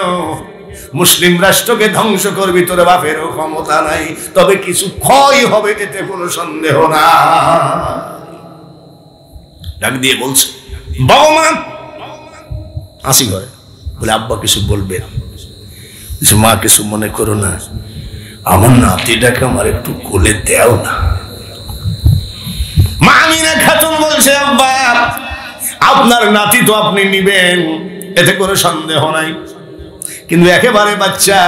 মুসলিম রাষ্ট্রকে ধ্বংস করবি, তোর বাপেরও ক্ষমতা নাই, তবে কিছু ক্ষয় হবে এতে কোনো সন্দেহ না। ডাক দিয়ে বলছে বাবা 80 ঘরে। বলে আব্বা কিছু বলবে? মা কিছু মনে করো না, আমার নাতিটাকে আমার একটু কোলে দেও না। মা আমিনা খাতুন বলছে আব্বা আপনার নাতি তো আপনি নিবেন, এতে কোনো সন্দেহ নাই, কিন্তু একেবারে বাচ্চা।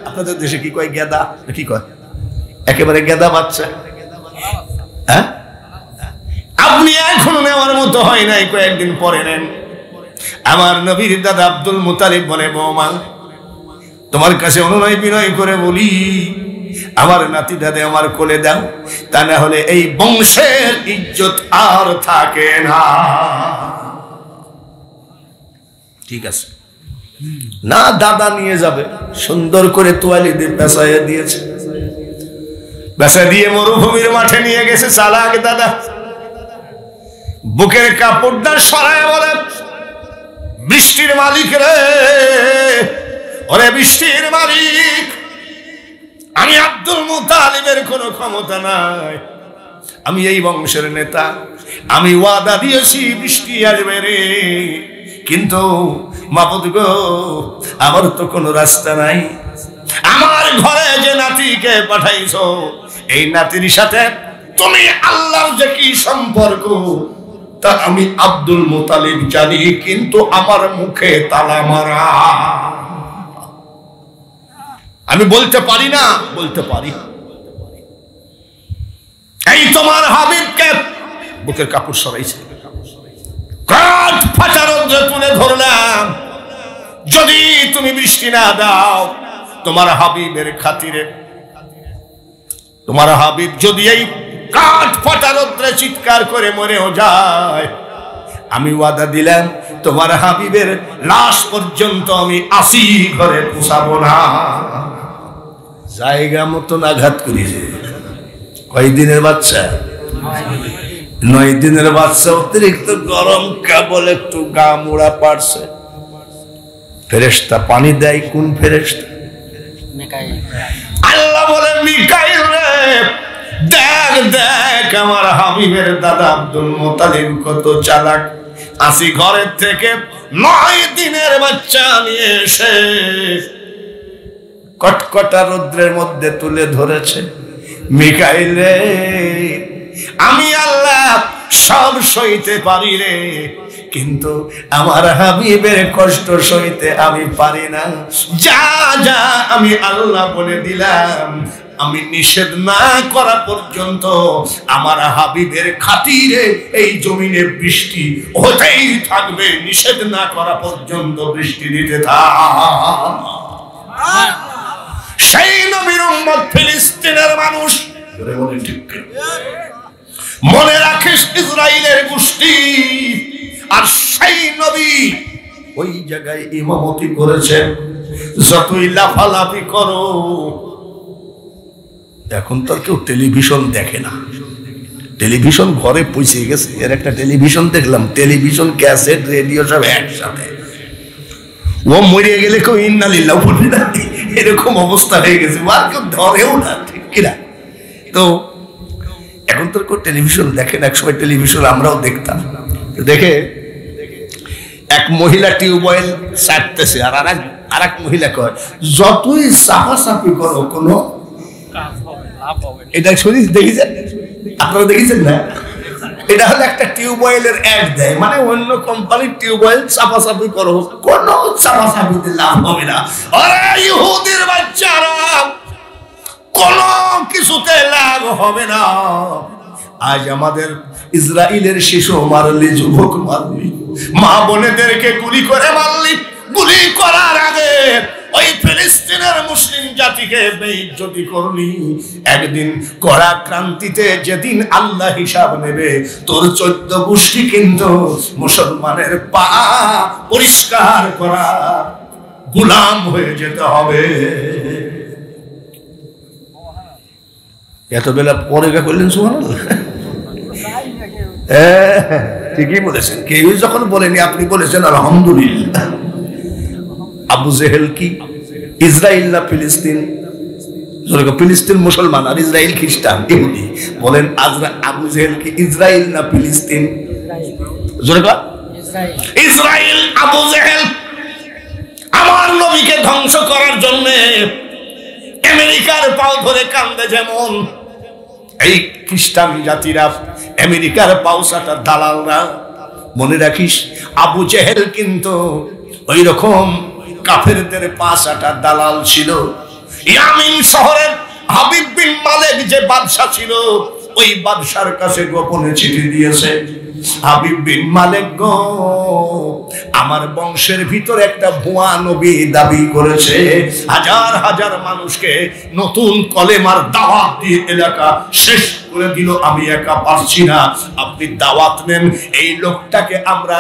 আপনাদের দেশে কি কয়? গেদা কি কয়? একেবারে গেদা বাচ্চা। হ্যাঁ, আপনি এখনো নেওয়ার মতো হয় নাই, কয়েকদিন পরে নেন। আমার নবীর দাদা আব্দুল মুতালিব বলে বৌমা তোমার কাছে অনুনয় বিনয় করে বলি, আমার নাতি দাদা আমার কোলে দাও, তা না হলে এই বংশের ইজ্জত আর থাকে না। ঠিক আছে না? দাদা নিয়ে যাবে, সুন্দর করে তোয়ালি দিয়ে পেঁচাইয়া দিয়েছে। পেঁচা দিয়ে মরুভূমির মাঠে নিয়ে গেছে চালাক দাদা। বুকের কাপড়টা সরায় বলে বৃষ্টির মালিক রে, ওরে বৃষ্টির মালিক, আমি আব্দুল মুতালিবের কোনো ক্ষমতা নাই, আমি এই বংশের নেতা, আমি ওয়াদা দিয়েছি বৃষ্টি আসবে রে, কিন্তু মাবুদ গো আমার তো কোনো রাস্তা নাই। আমার ঘরে যে নাতিকে পাঠাইছো, এই নাতির সাথে তুমি আল্লাহর যে কি সম্পর্ক তা আমি আব্দুল মুতালিব জানি, কিন্তু আমার মুখে তালা মারা। আমি বলতে পারি না? বলতে পারি। এই তোমার হাবিবকে বুকের কাপড় সরাইছে, কাঠ ফাটা রোদ্রে তুলে ধরলাম, যদি তুমি বৃষ্টি না দাও তোমার হাবিবের খাতিরে, তোমার হাবিব যদি এই কাঠ ফাটা রোদ্রে চিৎকার করে মরেও যায়, আমি ওয়াদা দিলাম তোমার হাবিবের লাশ পর্যন্ত আমি 80 ঘরে পৌঁছাবো না। জায়গা মতন আঘাত করেছে। কয়দিনের বাচ্চা? 9 দিনের বাচ্চা। অতিরিক্ত গরম, কেবল একটু গা মোড়া পারছে। ফেরেশতা পানি দেয়। কোন ফেরেশতা? আল্লাহ বলে মিকাইল রে, দেখ দেখ আমার হাবিবের দাদা আব্দুল মুতালিব কত চালাক। 80 ঘরের থেকে 9 দিনের বাচ্চা নিয়ে এসে কটকটা রৌদ্রের মধ্যে তুলে ধরেছে। মিকাইল রে, আমি আল্লাহ সব সইতে পারি রে, কিন্তু আমার হাবিবের কষ্ট সইতে আমি পারি না। যা যা আমি আল্লাহ বলে দিলাম, আমি নিষেধ না করা পর্যন্ত আমার হাবিবের খাতিরে এই জমিনে বৃষ্টি হতেই থাকবে। নিষেধ না করা পর্যন্ত বৃষ্টি দিতে থাক। সেই নবীর উম্মত ফিলিস্তিনের মানুষ। মনে রাখিস ইসরায়েলের গোষ্ঠী, আর সেই নবী ওই জায়গায় ইমামতি করেছেন। যতই লাফালাফি করো, এখন তো কেউ টেলিভিশন দেখে না, টেলিভিশন ঘরে পৌঁছে গেছে। এর একটা টেলিভিশন দেখলাম, টেলিভিশন, ক্যাসেট, রেডিও সব একসাথে। ও মরে গেলে কেউ ইন্না লিল্লাহ বলে না, এরকম অবস্থা হয়ে গেছে। আর কেউ ধরেও না, ঠিক কিনা? তো এখন তো কেউ টেলিভিশন দেখেন। এক সময় টেলিভিশন আমরাও দেখতাম। দেখে এক মহিলা টিউবওয়েল ছাড়তেছে, আর এক মহিলা কয় যতই চাপাচাপি করো কোনো এটা শুনি। দেখেছেন আপনারা? দেখেছেন না? এটা হলো একটা টিউবওয়েলের অ্যাড দেয়, মানে অন্য কোম্পানির টিউবওয়েল চাপাচাপি করো, কোনো চাপাচাপিতে লাভ হবে না। আরে ইহুদির বাচ্চারা, কোন কিছুতে লাভ হবে না। আজ আমাদের ইসরায়েলের শিশু মারলি, যুবক মারলি, মা বোনেদেরকে গুলি করে মারলি, গুলি করার আগে ওই ফিলিস্তিনের মুসলিম জাতিকে বেইজ্জতি করলি। একদিন কড়া ক্রান্তিতে যেদিন আল্লাহ হিসাব নেবে, তোর 14 গোষ্ঠী কিন্তু মুসলমানের পা পরিষ্কার করা গোলাম হয়ে যেতে হবে। এত বেলা পরে করলেন সুবহানাল্লাহ। ঠিকই বলেছেন, কেউ যখন বলেনি আপনি বলেছেন আলহামদুলিল্লাহ। আবু জেহেল কি ইসরায়েল না ফিলিস্তিন? ফিলিস্তিন মুসলমান আর ইসরায়েল খ্রিস্টান ইহুদি। বলেন আবু জেহেল কি ইসরায়েল না ফিলিস্তিন? ইসরায়েল। আবু জেহেল আমার নবীকে ধ্বংস করার জন্য আমেরিকার পাও ধরে কান্দে, যেমন এই খ্রিস্টান জাতিরা আমেরিকার পাউসাটা দালালরা। মনে রাখিস আবু জেহেল কিন্তু ওই রকম কাফেরদের পাশাটা দালাল ছিল। ইয়ামিন শহরের হাবিব বিন মালেক যে বাদশা ছিল, ওই বাদশার কাছে গোপনে চিঠি দিয়েছে, হাবিব বিন মালেক গো, আমার বংশের ভিতর একটা ভুয়া নবী দাবি করেছে, হাজার হাজার মানুষকে নতুন কলেমার দাওয়াত দিয়ে এলাকা শেষ করে দিল, আমি একা পারছি না, আপনি দাওয়াত নেন, এই লোকটাকে আমরা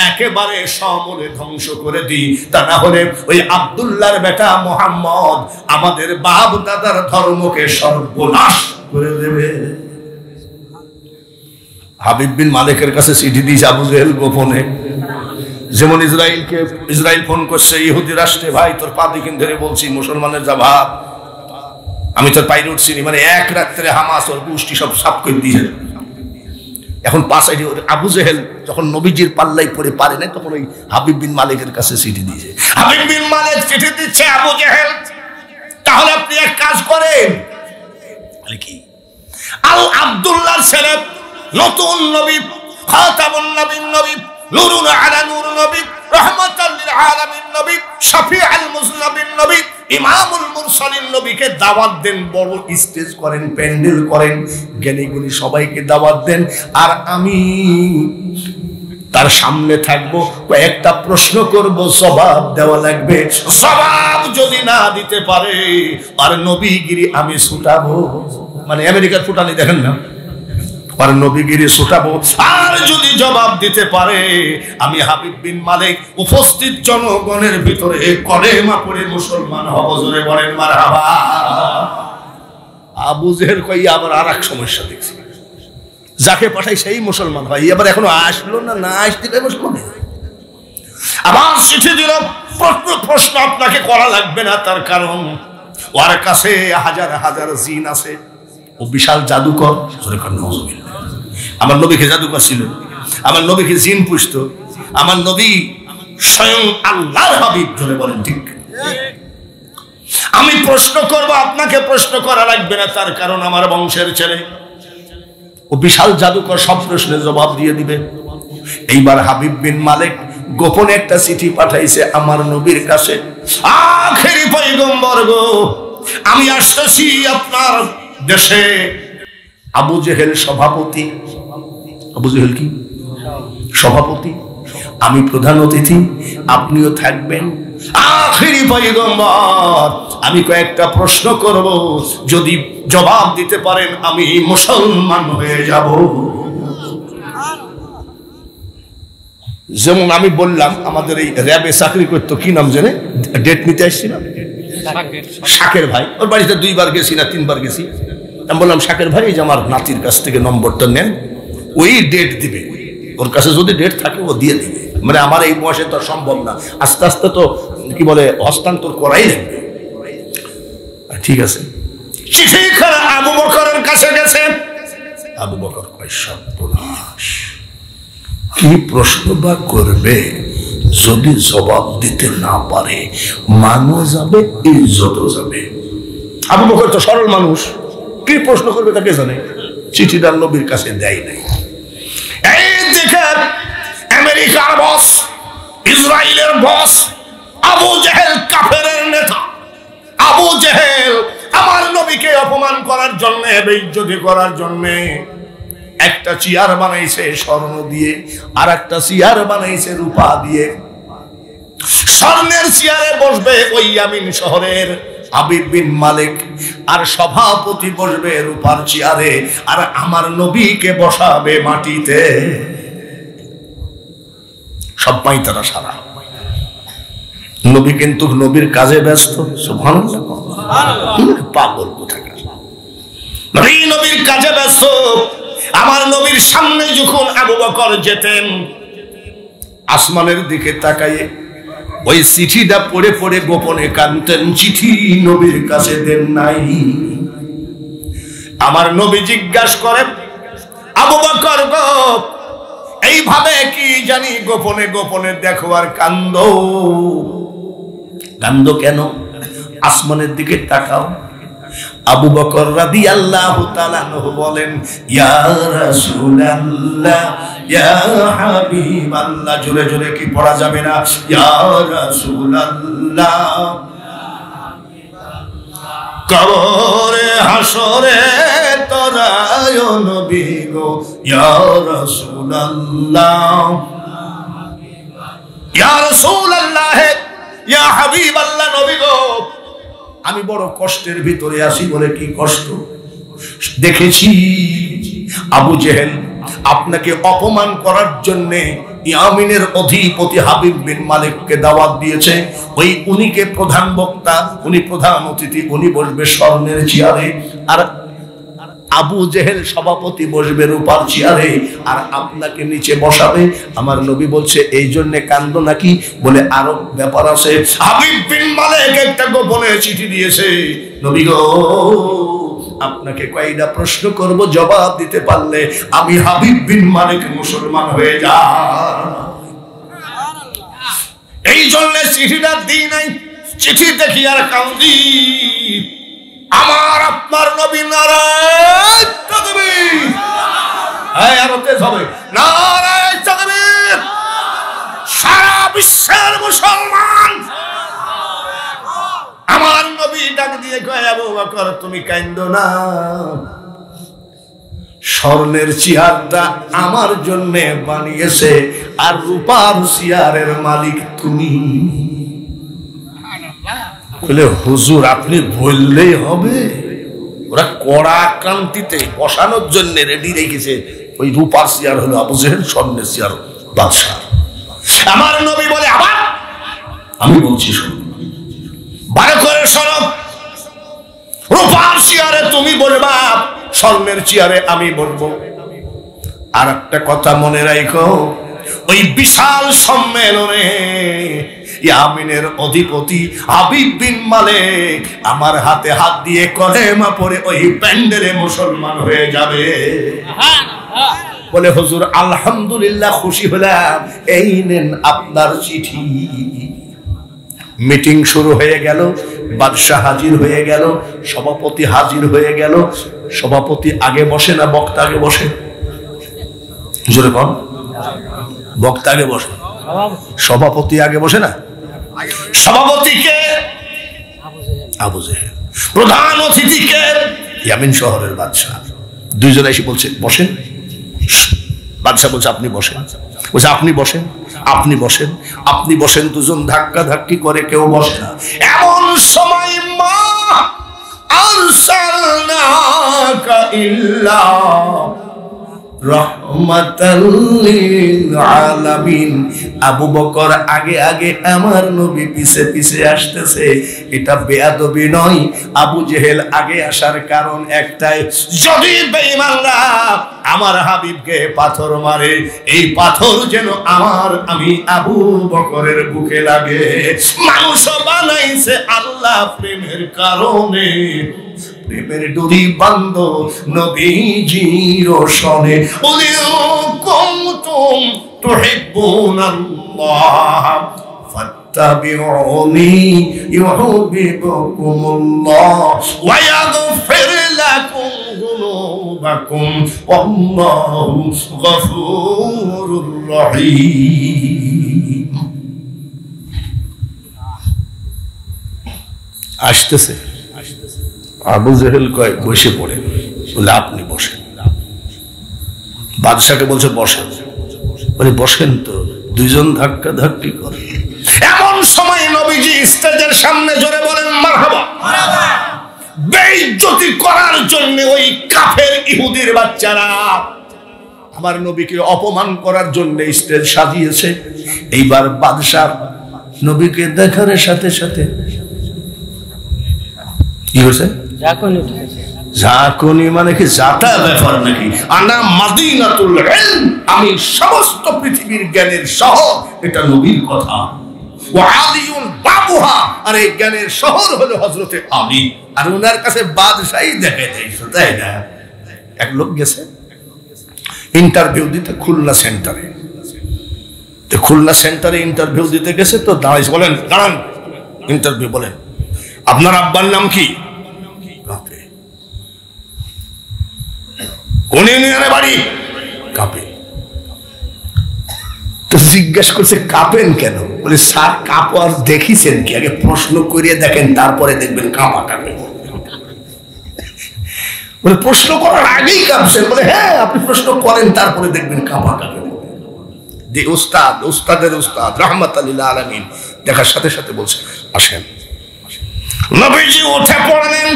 একেবারে সমূলে ধ্বংস করে দিই, তা না হলে ওই আব্দুল্লাহর বেটা মোহাম্মদ আমাদের বাপ দাদার ধর্মকে সর্বনাশ করে দেবে। হাবিব বিন মালিকের কাছে চিঠি দিয়েছে আবু জেহেল গোপনে। যেমন ইসরায়েল ফোন করছে ইহুদি রাষ্ট্রে, ভাই তোর পা দিকিন ধরে বলছি মুসলমানের যা ভাব, আমি তোর পাইরে উঠছি, মানে এক রাত্রে হামাস ওর গোষ্ঠী সব সাফ করে দিয়েছে। এখন পাশাইডি আবু জেহেল যখন নবীজির পাল্লাই পড়ে পারে না, তখন ওই হাবিব বিন মালিকের কাছে চিঠি দিয়েছে। হাবিব বিন মালিক চিঠি দিচ্ছে আবু জেহেল, তাহলে আপনি এক কাজ করেন, কি আল আব্দুল্লাহর ছেলে নতুন নবী, খাতামুন নবীন নবী, নূরুন আলা নূর নবী, রাহমাতাল লিল আলামিন নবী, শাফিউল মুজনাবিন নবী, ইমামুল মুরসালিন নবীকে দাওয়াত দেন, বড় স্টেজ করেন, প্যান্ডেল করেন, জ্ঞানী গুণী সবাইকে দাওয়াত দেন, আর আমি তার সামনে থাকবো, কয়েকটা প্রশ্ন করব, জবাব দেওয়া লাগবে, জবাব যদি না দিতে পারে আর নবীগিরি আমি ছুটাবো, মানে আমেরিকার ফুটানি দেখেন না, আর নবীগিরি ছুটাবো, আর যদি জবাব দিতে পারে আমি হাবিব বিন মালিক উপস্থিত জনগণের ভিতরে কলেমা পড়ে মুসলমান হব, জোরে বলেন মারহাবা। আবু জেহেল কই আবার আর এক সমস্যা দেখছি, যাকে পাঠাই সেই মুসলমান হয়, এবার এখনো আসলো না, না আসতে পারে মুসলমান। আবার চিঠি দিল, প্রশ্ন আপনাকে করা লাগবে না, তার কারণ ওর কাছে হাজার হাজার জিন আছে, ও বিশাল জাদুকর। আমার নবীকে জাদুকর ছিল, আমার নবীকে জিন পুষত, আমার নবী স্বয়ং আল্লাহর হাবিব, ধরে বলেন ঠিক। আমি প্রশ্ন করব, আপনাকে প্রশ্ন করা লাগবে না, তার কারণ আমার বংশের ছেলে, ও বিশাল জাদুকর, সব প্রশ্নের জবাব দিয়ে দিবে। এইবার হাবিব বিন মালিক গোপনে একটা চিঠি পাঠাইছে আমার নবীর কাছে, আখেরি পয়গম্বর গো, আমি আসতেছি আপনার দেশে। আবু জেহেল সভাপতি, আবু জেহেল কি সভাপতি, আমি প্রধান অতিথি, আপনিও থাকবেন, আখেরি পয়গম্বর, আমি কয়েকটা প্রশ্ন করব, যদি জবাব দিতে পারেন আমি মুসলমান হয়ে যাব। যেমন আমি বললাম আমাদের এই র্যাবে চাকরি করতো, কি নাম জানে, ডেট নিতে আসছিলাম, শাকের ভাই, ওর বাড়িতে 2 বার গেছি না 3 বার গেছি, আমি বললাম শাকের ভাই এই যে আমার নাতির কাছ থেকে নম্বরটা নেন, ওই ডেট দিবে, ওর কাছে যদি ডেট থাকে ও দিয়ে দিবে, মানে আমার এই বয়সে তো সম্ভব না, আস্তে আস্তে তো কি বলে হস্তান্তর করাই লাগবে। ঠিক আছে, চিঠি খানা আবু বকরের কাছে গেছে, আবু বকর কয় সর্বনাশ, কি প্রশ্ন বা করবে, যদি জবাব দিতে না পারে মানও যাবে, ইজ্জত যাবে। আবু বকর তো সরল মানুষ, কি প্রশ্ন করবে তাকে জানে, চিঠিটা নবীর কাছে দেয় নাই। এই দেখেন আমেরিকার বস, ইসরায়েলের বস আবু জেহেল, কাফেরের নেতা আবু জেহেল আমার নবী নবীকে অপমান করার জন্য, বেইজ্জতি করার জন্য একটা চেয়ার বানাইছে স্বর্ণ দিয়ে, আর একটা চেয়ার বানাইছে রূপা দিয়ে। স্বর্ণের চেয়ারে বসবে ওই ইয়ামিন শহরের হাবিব বিন মালিক, আর সভাপতি বসবে রূপার চেয়ারে, আর আমার নবীকে বসাবে মাটিতে। সব পাই তারা সারা। নবী কিন্তু নবীর কাজে ব্যস্ত। সুবহানাল্লাহ, পাগল কোথাকার। নবী নবীর কাজে ব্যস্ত। আমার নবীর সামনে যখন আবু বকর যেতেন, আসমানের দিকে তাকায়ে ওই চিঠিটা পড়ে পড়ে গোপনে কাঁদতেন। চিঠি নবীর কাছে দেন নাই। আমার নবী জিজ্ঞাসা করেন, আবু বকর গো, এইভাবে কি জানি গোপনে গোপনে দেখো আর কান্দো, কান্দো কেন? আসমানের দিকে তাকাও। আবু বকর রাদিয়াল্লাহু তাআলা আনহু বলেন, ইয়া রাসূলুল্লাহ, ইয়া হাবিবাল্লাহ। জোরে জোরে কি পড়া যাবে না? ইয়া রাসূলুল্লাহ, কবরে হাসরে তোরায় নবী গো, ইয়া রাসূলুল্লাহ, ইয়া রাসূলুল্লাহ, ইয়া হাবিবাল্লাহ, নবী গো, আমি বড় কষ্টের ভিতরে আছি। বলে কি কষ্ট? দেখেছি আবু জেহেল আপনাকে অপমান করার জন্য ইয়ামিনের অধিপতি হাবিব বিন মালিককে দাওয়াত দিয়েছে। ওই উনিকে প্রধান বক্তা, উনি প্রধান অতিথি, উনি বসবে স্বর্ণের চেয়ারে, আর আবু জেহেল সভাপতি বসবে রূপার চেয়ারে, আর আপনাকে নিচে বসাবে। আমার নবী বলছে এই জন্য কান্দ নাকি? বলে আরো ব্যাপার আছে। হাবিব বিন মালিক একটা গোপনে চিঠি দিয়েছে। নবী গো, আপনাকে কয়েকটা প্রশ্ন করব, জবাব দিতে পারলে আমি হাবিব বিন মালিক মুসলমান হয়ে যা। এই জন্য চিঠিটা দিই নাই। চিঠি দেখি আর কান্দি। আমার আপনার নবী নারায়ণ তাকবীর, হ্যাঁ আরো তেজ হবে, নারায়ণ তাকবীর। সারা বিশ্বের মুসলমান আমার নবী ডাক দিয়ে কয়, আবু বকর তুমি কাঁদো না, স্বর্ণের চেয়ারটা আমার জন্য বানিয়েছে, আর রূপার চেয়ারের মালিক তুমি। বলে হুজুর আপনি বললেই হবে? ওরা কড়া ক্রান্তিতে বসানোর জন্য রেডি রেখেছে। ওই রূপার চেয়ার হলো আবু জেহেল, স্বর্ণের চেয়ার বাদশাহ। আমার নবী বলে, আবার আমি বলছি শোনো, ভালো করে শোনো, রূপার চেয়ারে তুমি বলবা, স্বর্ণের চেয়ারে আমি বলবো। আর একটা কথা মনে রাখো, ওই বিশাল সম্মেলনে ইয়ামিনের অধিপতি হাবিব বিন মালিক আমার হাতে হাত দিয়ে কলেমা পড়ে ওই প্যান্ডেলে মুসলমান হয়ে যাবে। বলে হুজুর আলহামদুলিল্লাহ, খুশি হলাম, এই নেন আপনার চিঠি। মিটিং শুরু হয়ে গেল, বাদশাহ হাজির হয়ে গেল, সভাপতি হাজির হয়ে গেল। সভাপতি আগে বসে না বক্তা আগে বসে? জোরে বল। বক্তা আগে বসে, সভাপতি আগে বসে না? সভাপতিকে আবু জেহেল, প্রধান অতিথিকে ইয়ামিন শহরের বাদশাহ। দুইজন এসে বলছে বসেন। বাদশাহ বলছে আপনি বসেন। বলছে আপনি বসেন, আপনি বসেন, আপনি বসেন। দুজন ধাক্কা ধাক্কি করে, কেউ বসে না। এমন সময় মা আরসালনাকা ইল্লা রাহমাতাল লিল আলামিন। আবু বকর আগে আগে, আমার নবী পিছে পিছে আসতেছে। এটা বেয়াদবি নয়। আবু জেহেল আগে আসার কারণ একটাই, যদি বেঈমানরা আমার হাবিবকে পাথর মারে, এই পাথর যেন আমি আবু বকরের বুকে লাগে। মানুষ বানাইছে আল্লাহ প্রেমের কারণে, প্রেমের ডুরি বান্ধ নবীজির শনে। বলে কুনতুম তুহিব্বুনাল্লাহ ফাত্তাবিউনি ইউহিব্বুকুমুল্লাহ ওয়া ইয়াগফির লাকুম যুনুবাকুম ওয়াল্লাহু গফুরুর রহিম। আসতেছে আবু জেহেল কয় বসে পড়েন। বলে আপনি বসেন। বাদশাকে বলছে বসেন। বলে বসেন তো। দুইজন ধাক্কা ধাক্কি করে। এমন সময় নবীজি স্টেজের সামনে জোরে বলেন মারহাবা। বেইজ্জতি করার জন্য ওই কাফের ইহুদির বাচ্চারা আমার নবীকে অপমান করার জন্য স্টেজ সাজিয়েছে। এইবার বাদশা নবীকে দেখার সাথে সাথে কি হয়েছে? ঝাঁকুনি মানে কি জাতা ব্যাপার নাকি? আনা মাদিনাতুল ইলম, আমি সমস্ত পৃথিবীর জ্ঞানের শহর। এটা নবীর কথা। ওয়া আলিউন বাবুহা, আর এই জ্ঞানের শহর হলো হযরতে আলী। আর ওনার কাছে বাদশাহী দেখে দিয়েছে, তাই না? এক লোক গেছে ইন্টারভিউ দিতে খুলনা সেন্টারে। তো খুলনা সেন্টারে ইন্টারভিউ দিতে গেছে, তো দাঁড়াইছে। বলেন দাঁড়ান, ইন্টারভিউ বলেন আপনার আব্বার নাম কি? কাঁপে। কোন ইউনিয়নে বাড়ি? কাঁপে। তো জিজ্ঞেস করছে কাঁপেন কেন? বলে স্যার কাঁপো আর দেখিছেন কি? আগে প্রশ্ন করিয়ে দেখেন, তারপরে দেখবেন কাঁপা কাঁপে। বলে প্রশ্ন করার আগেই কাঁপছেন? বলে হ্যাঁ, আপনি প্রশ্ন করেন তারপরে দেখবেন কাঁপা কাঁপে। উস্তাদ, উস্তাদের উস্তাদ রাহমাতুল লিল আলামিন দেখার সাথে সাথে বলছে আসেন। নবীজি উঠে পড়লেন।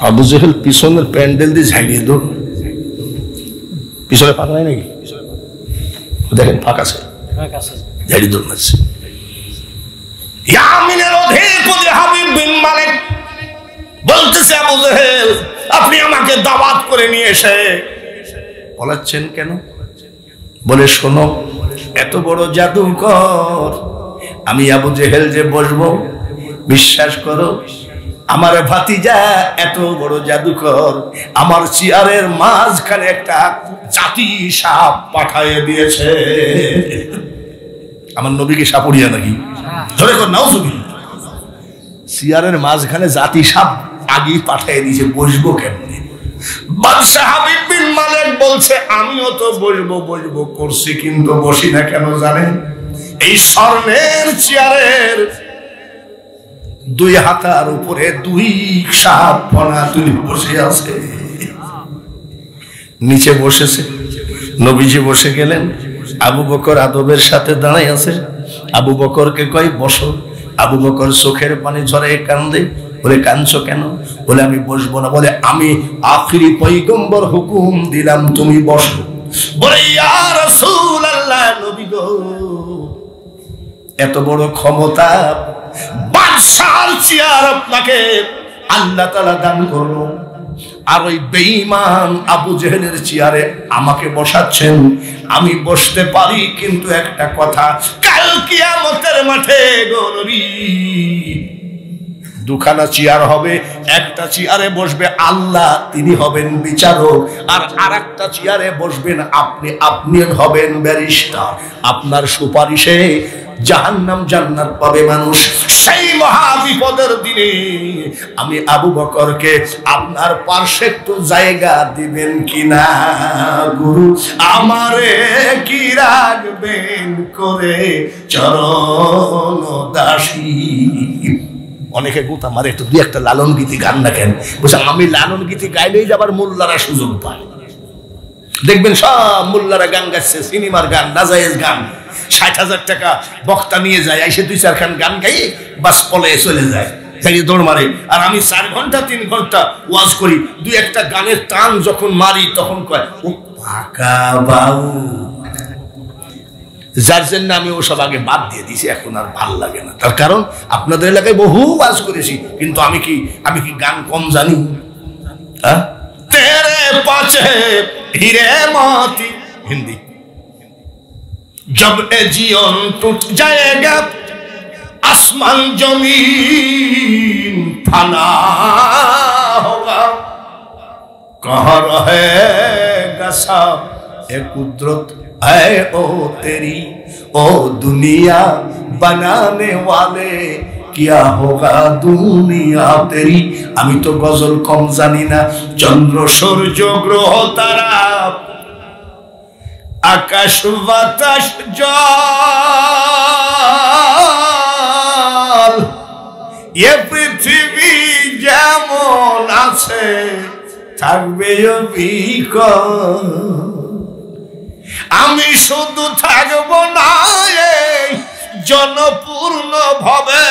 আবু জেহেল পিছনের প্যান্ডেল দিয়ে ঝাড়িয়ে দৌড়। পিছনে ফাঁকা নাই নাকি? দেখেন ফাঁকা আছে, ঝাড়িয়ে দৌড় মারছে। ইয়ামিনের অধিপতি হাবিব বিন মালিক বলতেছে আবু জেহেল আপনি আমাকে দাওয়াত করে নিয়ে এসে বলাচ্ছেন কেন? বলে শোনো, এত বড় জাদুকর আমি আবু জেহেল যে বসবো, বিশ্বাস করো আমার ভাতিজা এত বড় জাদুকর, আমার চেয়ারের মাঝখানে একটা জাতি সাপ পাঠিয়ে দিয়েছে। আমার নবীকে সাপুরিয়া নাকি? ধরে কর নাউজুবিল্লাহ। চেয়ারের মাঝখানে জাতি সাপ আগেই পাঠিয়ে দিয়েছে, বসবো কেমনে? বাদশা হাবিব বিন মালিক বলছে আমিও তো বসবো করছি, কিন্তু বসি না কেন জানেন? এই স্বর্ণের চেয়ারের দুই হাতার উপরে দুই সাপ ফনা তুলে বসে আছে। নিচে বসেছে, নবীজি বসে গেলেন। আবু বকর আদবের সাথে দাঁড়াই আছে। আবু বকরকে কয় বসো। আবু বকর চোখের পানি ঝরে কান্দে। বলে কাঁদছো কেন? বলে আমি বসবো না। বলে আমি আখিরি পয়গম্বর হুকুম দিলাম তুমি বসো। বলে ইয়া রাসূলুল্লাহ, নবী গো এত বড় ক্ষমতা, বাদশার চেয়ার আপনাকে আল্লাহ তাআলা দান করলো, আর ওই বেঈমান আবু জেহেলের চেয়ারে আমাকে বসাচ্ছেন। আমি বসতে পারি, কিন্তু একটা কথা, কাল কিয়ামতের মাঠে গো নবী দুখানা চেয়ার হবে। একটা চেয়ারে বসবে আল্লাহ, তিনি হবেন বিচারক, আর আরেকটা চেয়ারে বসবেন আপনি, আপনি হবেন ব্যারিস্টার। আপনার সুপারিশে জাহান্নাম জান্নাত পাবে মানুষ। সেই মহা বিপদের দিনে আমি আবু বকরকে আপনার পার্শ্বে একটু জায়গা দিবেন কিনা? গুরু আমারে কি রাখবেন করে চরণ দাসী। অনেকে গুতা মারে, একটু দুই একটা লালন গীতি গান না কেন? বলছে আমি লালন গীতি গাইলেই যাবার মোল্লারা সুযোগ পায়। দেখবেন সব মোল্লারা গান গাচ্ছে, সিনেমার গান, নাজায়েজ গান। ৬০,০০০ টাকা বক্তা নিয়ে যায়, এসে ২-৪ গান গাইয়ে বাস পলে চলে যায়, দৌড় মারে। আর আমি ৪ ঘন্টা ৩ ঘন্টা ওয়াজ করি, দুই একটা গানের টান যখন মারি তখন কয় ও পাকা বাউ। যার জন্য আমি ওসব আগে বাদ দিয়ে দিয়েছি, এখন আর ভাল লাগে না। তার কারণ আপনাদের এলাকায় বহু ওয়াজ করেছি, কিন্তু আমি কি গান কম জানি? তেরে পাছে হিরে মতি, হিন্দি। जब ए जीवन टूट जाएगा आसमान जमीन फना होगा, कहाँ रहेगा सब ए कुदरत है ओ तेरी, ओ दुनिया बनाने वाले क्या होगा दुनिया तेरी। আমি তো গজল কম জানি না। চন্দ্র সূর্য গ্রহ তারা আকাশ বাতাস জল এ পৃথিবী যেমন আছে থাকবে বিকল, আমি শুধু থাকবো না এই জনপূর্ণ ভাবে,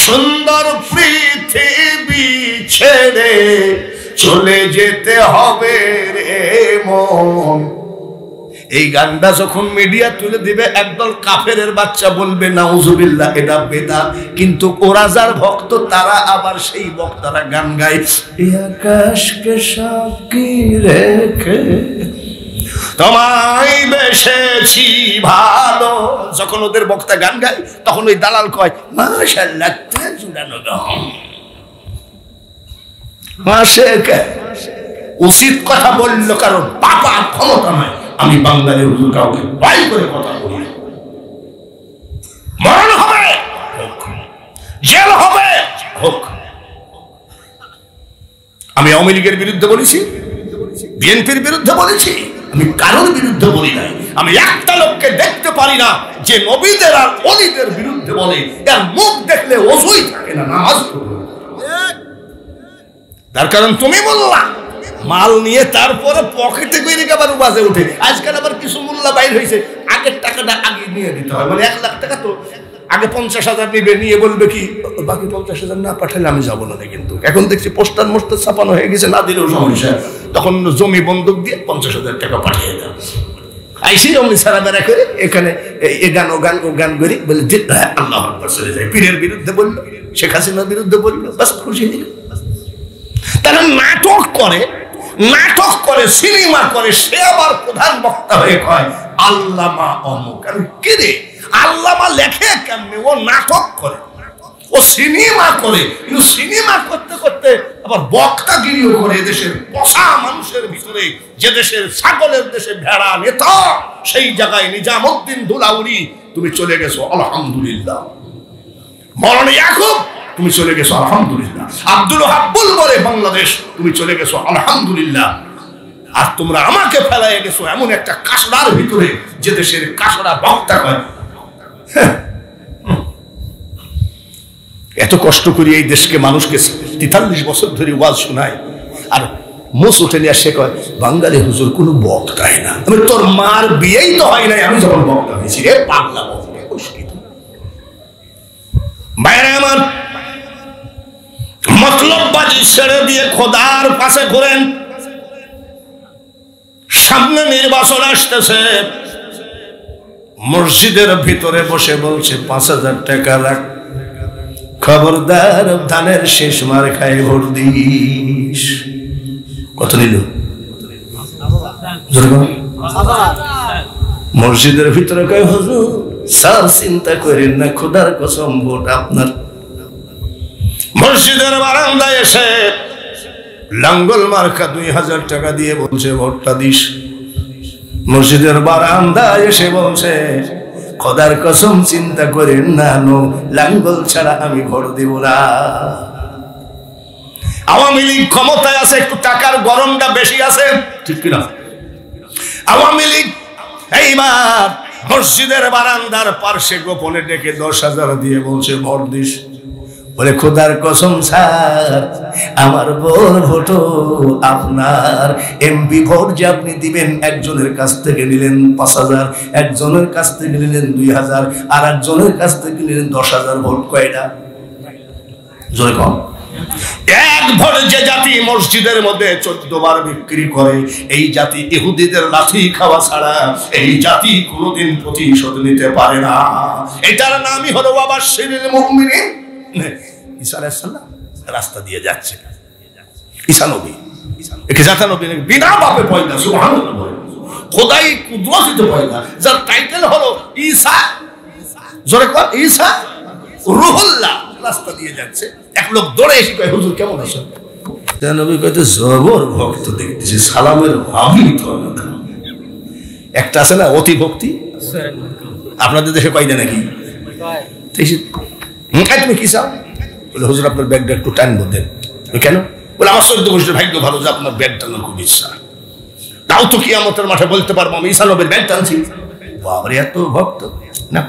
সুন্দর পৃথিবী ছেড়ে চলে যেতে হবে রে মন। এই গানটা যখন মিডিয়া তুলে দিবে একদল কাফেরের বাচ্চা বলবে নাউজুবিল্লাহ এটা বেদাত, কিন্তু ওরা যার ভক্ত তারা আবার সেই বক্তারা গান গায় আকাশকে সাক্ষী রেখে তোমায় বেসেছি ভালো। যখন ওদের বক্তা গান গায় তখন ওই দালাল কয় মাশাআল্লাহ জুড়ানো উচিত কথা বললো, কারণ পাপা ক্ষমতা নয়। আমি বাঙালি হুজুর কাউকে ভয় করে কথা বলি না। মরণ হবে হোক, জেল হবে হোক। আমি আওয়ামী লীগের বিরুদ্ধে বলেছি, বিএনপির বিরুদ্ধে বলেছি, আমি কারোর বিরুদ্ধে বলি নাই। আমি একটা লোককে দেখতে পারি না যে নবীদের আর ওলিদের বিরুদ্ধে বলে, তার মুখ দেখলে ওযুই থাকে না, নামাজ পড়ে। তার কারণ তুমি বললা মাল নিয়ে তারপরে পকেটে করে আবার বাজে উঠে। আজকাল আবার কিছু মোল্লা বাইর হয়েছে, আগের টাকাটা আগে নিয়ে দিতে হয়, মানে 1 লাখ টাকা তো আগে 50,000 নিবে, নিয়ে বলবে কি বাকি 50,000 না পাঠালে আমি যাবো না। কিন্তু এখন দেখছি পোস্টার মোস্টার ছাপানো হয়ে গেছে, না দিলেও সমস্যা, তখন জমি বন্ধক দিয়ে 50,000 টাকা পাঠিয়ে দেয়। আইসি অমনি সারা বেড়া করে এখানে এ গান ও গান ও গান করি বলে আল্লাহ আকবার চলে যায়। পীরের বিরুদ্ধে বললো, শেখ হাসিনার বিরুদ্ধে বললো, বাস খুশি দিল। তারা নাটক করে, নাটক করে, সিনেমা করে, সে আবার প্রধান বক্তা হয়ে কয় আল্লামা অমুক। আর কি রে আল্লামা লেখে কেমনে? ও নাটক করে, ও সিনেমা করে, কিন্তু সিনেমা করতে করতে আবার বক্তাগিরিও করে। দেশের পচা মানুষের ভিতরে, যে দেশের ছাগলের দেশে ভেড়া নেতা, সেই জায়গায় নিজামউদ্দিন দুলাউরি তুমি চলে গেছো আলহামদুলিল্লাহ। মৌলানা ইয়াকুব তুমি চলে গেছো আলহামদুলিল্লাহ। আব্দুল হাব্বুল বলে বাংলাদেশ তুমি চলে গেছো আলহামদুলিল্লাহ। আর তোমরা আমাকে ফেলাই গেছো এমন একটা কাসড়ার ভিতরে, যে দেশের কাসড়া বক্তা হয়। এত কষ্ট করি এই দেশকে, মানুষকে 43 বছর ধরে ওয়াজ শোনায়, আর মোস উঠে নিয়ে সে কয় বাঙালি হুজুর কোনো বক্তাই না। আমি তোর মার বিয়েই তো হয় নাই আমি যখন বক্তা হয়েছি রে পাগলা বক্তা। বাইরে আমার মতলববাজি ছেড়ে দিয়ে খোদার পাশে ঘুরেন। সামনে নির্বাচন আসতেছে, মসজিদের ভিতরে বসে বলছে 5,000 টাকা রাখ, খবরদার ধানের শেষ মার খাই ভোট দিস। কত নিল? মসজিদের ভিতরে কয় হুজুর স্যার চিন্তা করেন না, খোদার কসম ভোট আপনার। মসজিদের বারান্দায় এসে লাঙ্গল মার্কা 2,000 টাকা দিয়ে বলছে ভোটটা দিস। মসজিদের বারান্দায় এসে বলছে খোদার কসম চিন্তা করেন না, লাঙ্গল ছাড়া আমি ভোট দিব না। আওয়ামী লীগ ক্ষমতায় আছে, একটু টাকার গরমটা বেশি আছে, ঠিক কিনা? আওয়ামী লীগ এইবার মসজিদের বারান্দার পার্শ্বে গোপনে ডেকে 10,000 দিয়ে বলছে ভোট দিস। বলে খোদার কসম স্যার আমার ভোট আপনার। এমপি ভোট যে আপনি দিবেন, একজনের কাছ থেকে নিলেন 5,000, একজনের কাছ থেকে নিলেন 2,000, আর একজনের কাছ থেকে নিলেন 10,000 ভোট। কয়টা? জয় কম। এক ভোট যে জাতি মসজিদের মধ্যে 14 বার বিক্রি করে, এই জাতি ইহুদিদের লাঠি খাওয়া ছাড়া এই জাতি কোনোদিন প্রতিশোধ নিতে পারে না। এটার নামই হলো বাবাশিরুল মুমিনিন। ঈসা আলাইহিস সালাম রাস্তা দিয়ে যাচ্ছে, ঈসা নবী, একে জাতা নবী বিনা বাপে পয়দা, সুবহানাল্লাহ, খোদাই কুদরতিতে পয়দা, যার টাইটেল হলো ঈসা, জোরে কর ঈসা রুহুল্লাহ। রাস্তা দিয়ে যাচ্ছে, এক লোক দৌড়ে এসে কয় হুজুর কেমন আছেন? নবী কইতে জবর ভক্ত দেখতেছি, সালামের ভাবই তো না। একটা আছে না অতি ভক্তি, আপনাদের দেশে কয়টা নাকি? তুমি কি চাও? বলে হুজুর আপনার ব্যাগটা একটু টানবো দেন। কেন? বলে আমার 14 বছরের ভাগ্য ভালো যে আপনার ব্যাগ টানার খুব ইচ্ছা। তাও তো কিয়ামতের মাঠে বলতে পারবো আমি ঈসা নবীর ব্যাগ টানছি। বাবারে এত ভক্ত না।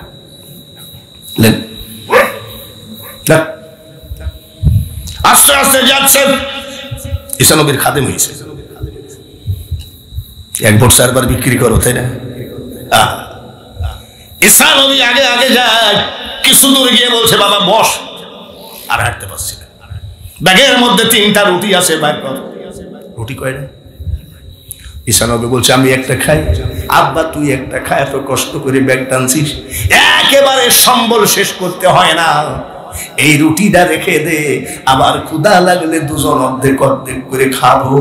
আস্তে আস্তে যাচ্ছে, ঈসা নবীর খাদেম হয়েছে। 1 ভোট 4 বার বিক্রি করো, তাই না? ঈসা নবী আগে আগে যায়, কিছু দূর গিয়ে বলছে বাবা বস, আর হাঁটতে পারছি না। ব্যাগের মধ্যে 3টা রুটি আছে, বাইর কর। রুটি কয়টা? ঈসা নবী বলছে আমি একটা খাই। আব্বা তুই একটা খা, এত কষ্ট করে ব্যাগ টানছিস, একেবারে সম্বল শেষ করতে হয় না, এই রুটিটা রেখে দে, আবার ক্ষুধা লাগলে দুজন অর্ধেক অর্ধেক করে খাবো।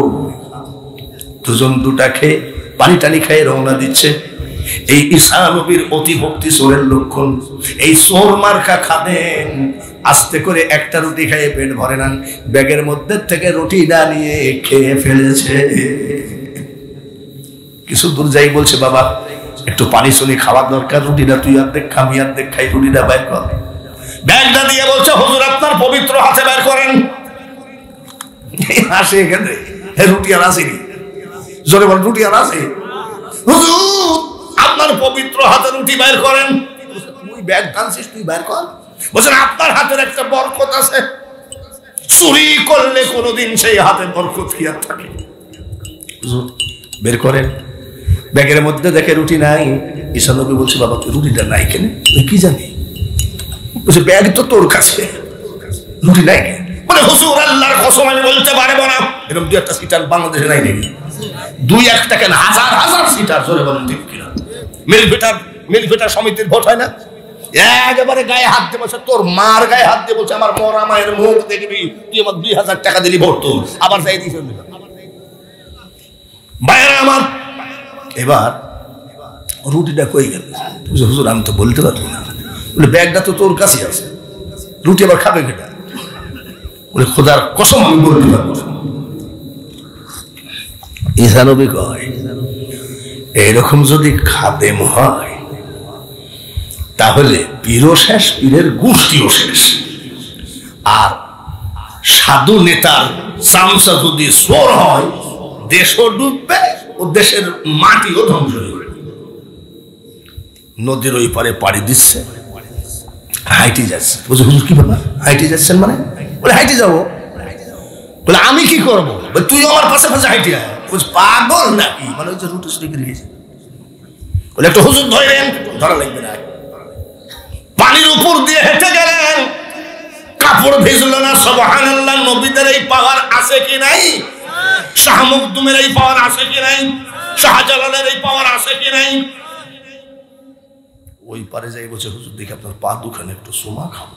দুজন 2টা খেয়ে পানি টানি খেয়ে রওনা দিচ্ছে। এই ঈসা নবীর অতি ভক্তি চোরের লক্ষণ। এই চোর মার্কা খাদেম আস্তে করে একটা রুটি খেয়ে পেট ভরে না, ব্যাগের মধ্যে থেকে রুটিটা নিয়ে খেয়ে ফেলেছে। কিছু দূর যাই বলছে বাবা একটু পানি শুনি খাওয়ার দরকার, রুটিটা তুই অর্ধেক খা, আমি অর্ধেক খাই, রুটিটা বাইর কর। ব্যাগটা দিয়ে বলছে হুজুর আপনার পবিত্র হাতে বের করেন। আসে এখানে রুটি আর আসেনি, জোরে বল রুটি আর আসে। হুজুর আপনার পবিত্র হাতে রুটি বের করেন। তুই ব্যাগ টানছিস, তুই বের কর। বলছেন আপনার হাতের একটা বরকত আছে, চুরি করলে কোনোদিন সেই হাতে বরকত কি আর থাকে? হুজুর বের করেন। ব্যাগের মধ্যে দেখে রুটি নাই। ঈসা নবী বলছে বাবা তুই রুটিটা নাই কেন? তুই কি জানি? বলছে ব্যাগ তো তোর কাছে, রুটি নাই কেন? বলে হুজুর আল্লাহর কসম আমি বলতে পারবো না, এরকম 2-1টা সিটার বাংলাদেশে নাই নাকি? 2-1টা কেন, হাজার হাজার সিটার, জোরে বলেন ঠিক কিনা? মিলফিটার সমিতির ভোট হয় না, একেবারে গায়ে হাত দিয়ে বলছে, তোর মার গায়ে হাত দিয়ে বলছে আমার মরা মায়ের মুখ দেখবি, তুই আমার 2000 টাকা দিলি ভোট, তোর আবার যাই দিয়েছে ভাইয়েরা আমার। এবার রুটিটা কই গেল? হুজুর আমি তো বলতে পারবো না। বলে ব্যাগটা তো তোর কাছে আছে, রুটি আবার খাবে কেটা? বলে খোদার কসম আমি বলতে পারবো না। ঈসা নবী কয় এইরকম যদি খাদেম হয় তাহলে পীরও শেষ, পীরের গোষ্ঠীও শেষ। আর সাধু নেতার চামচা যদি চোর হয়, দেশও ডুববে ও দেশের মাটিও ধ্বংস হয়ে যাবে। নদীর ওই পারে পাড়ি দিচ্ছে, হাইটে যাচ্ছে। বলছে হুজুর কি ব্যাপার, হাইটে যাচ্ছেন মানে? বলে হাইটে যাবো। বলে আমি কি করবো? তুই আমার পাশে পাশে হাইটে আয়। বলছে পাগল নাকি? মানে ওই যে রুটি শুরু করে গেছে। বলে একটা হুজুর ধরেন, ধরা লাগবে না। পানির উপর দিয়ে হেঁটে গেলেন, কাপড় ভিজল না। সুবহানাল্লাহ, নবীদের এই পাওয়ার আছে কি নাই? শাহ মখদুমের এই পাওয়ার আছে কি নাই? শাহজালালের এই পাওয়ার আছে কি নাই? ওই পারে যাই বলছে হুজুর দেখি আপনার পা দুখানে একটু সোমা খাবো।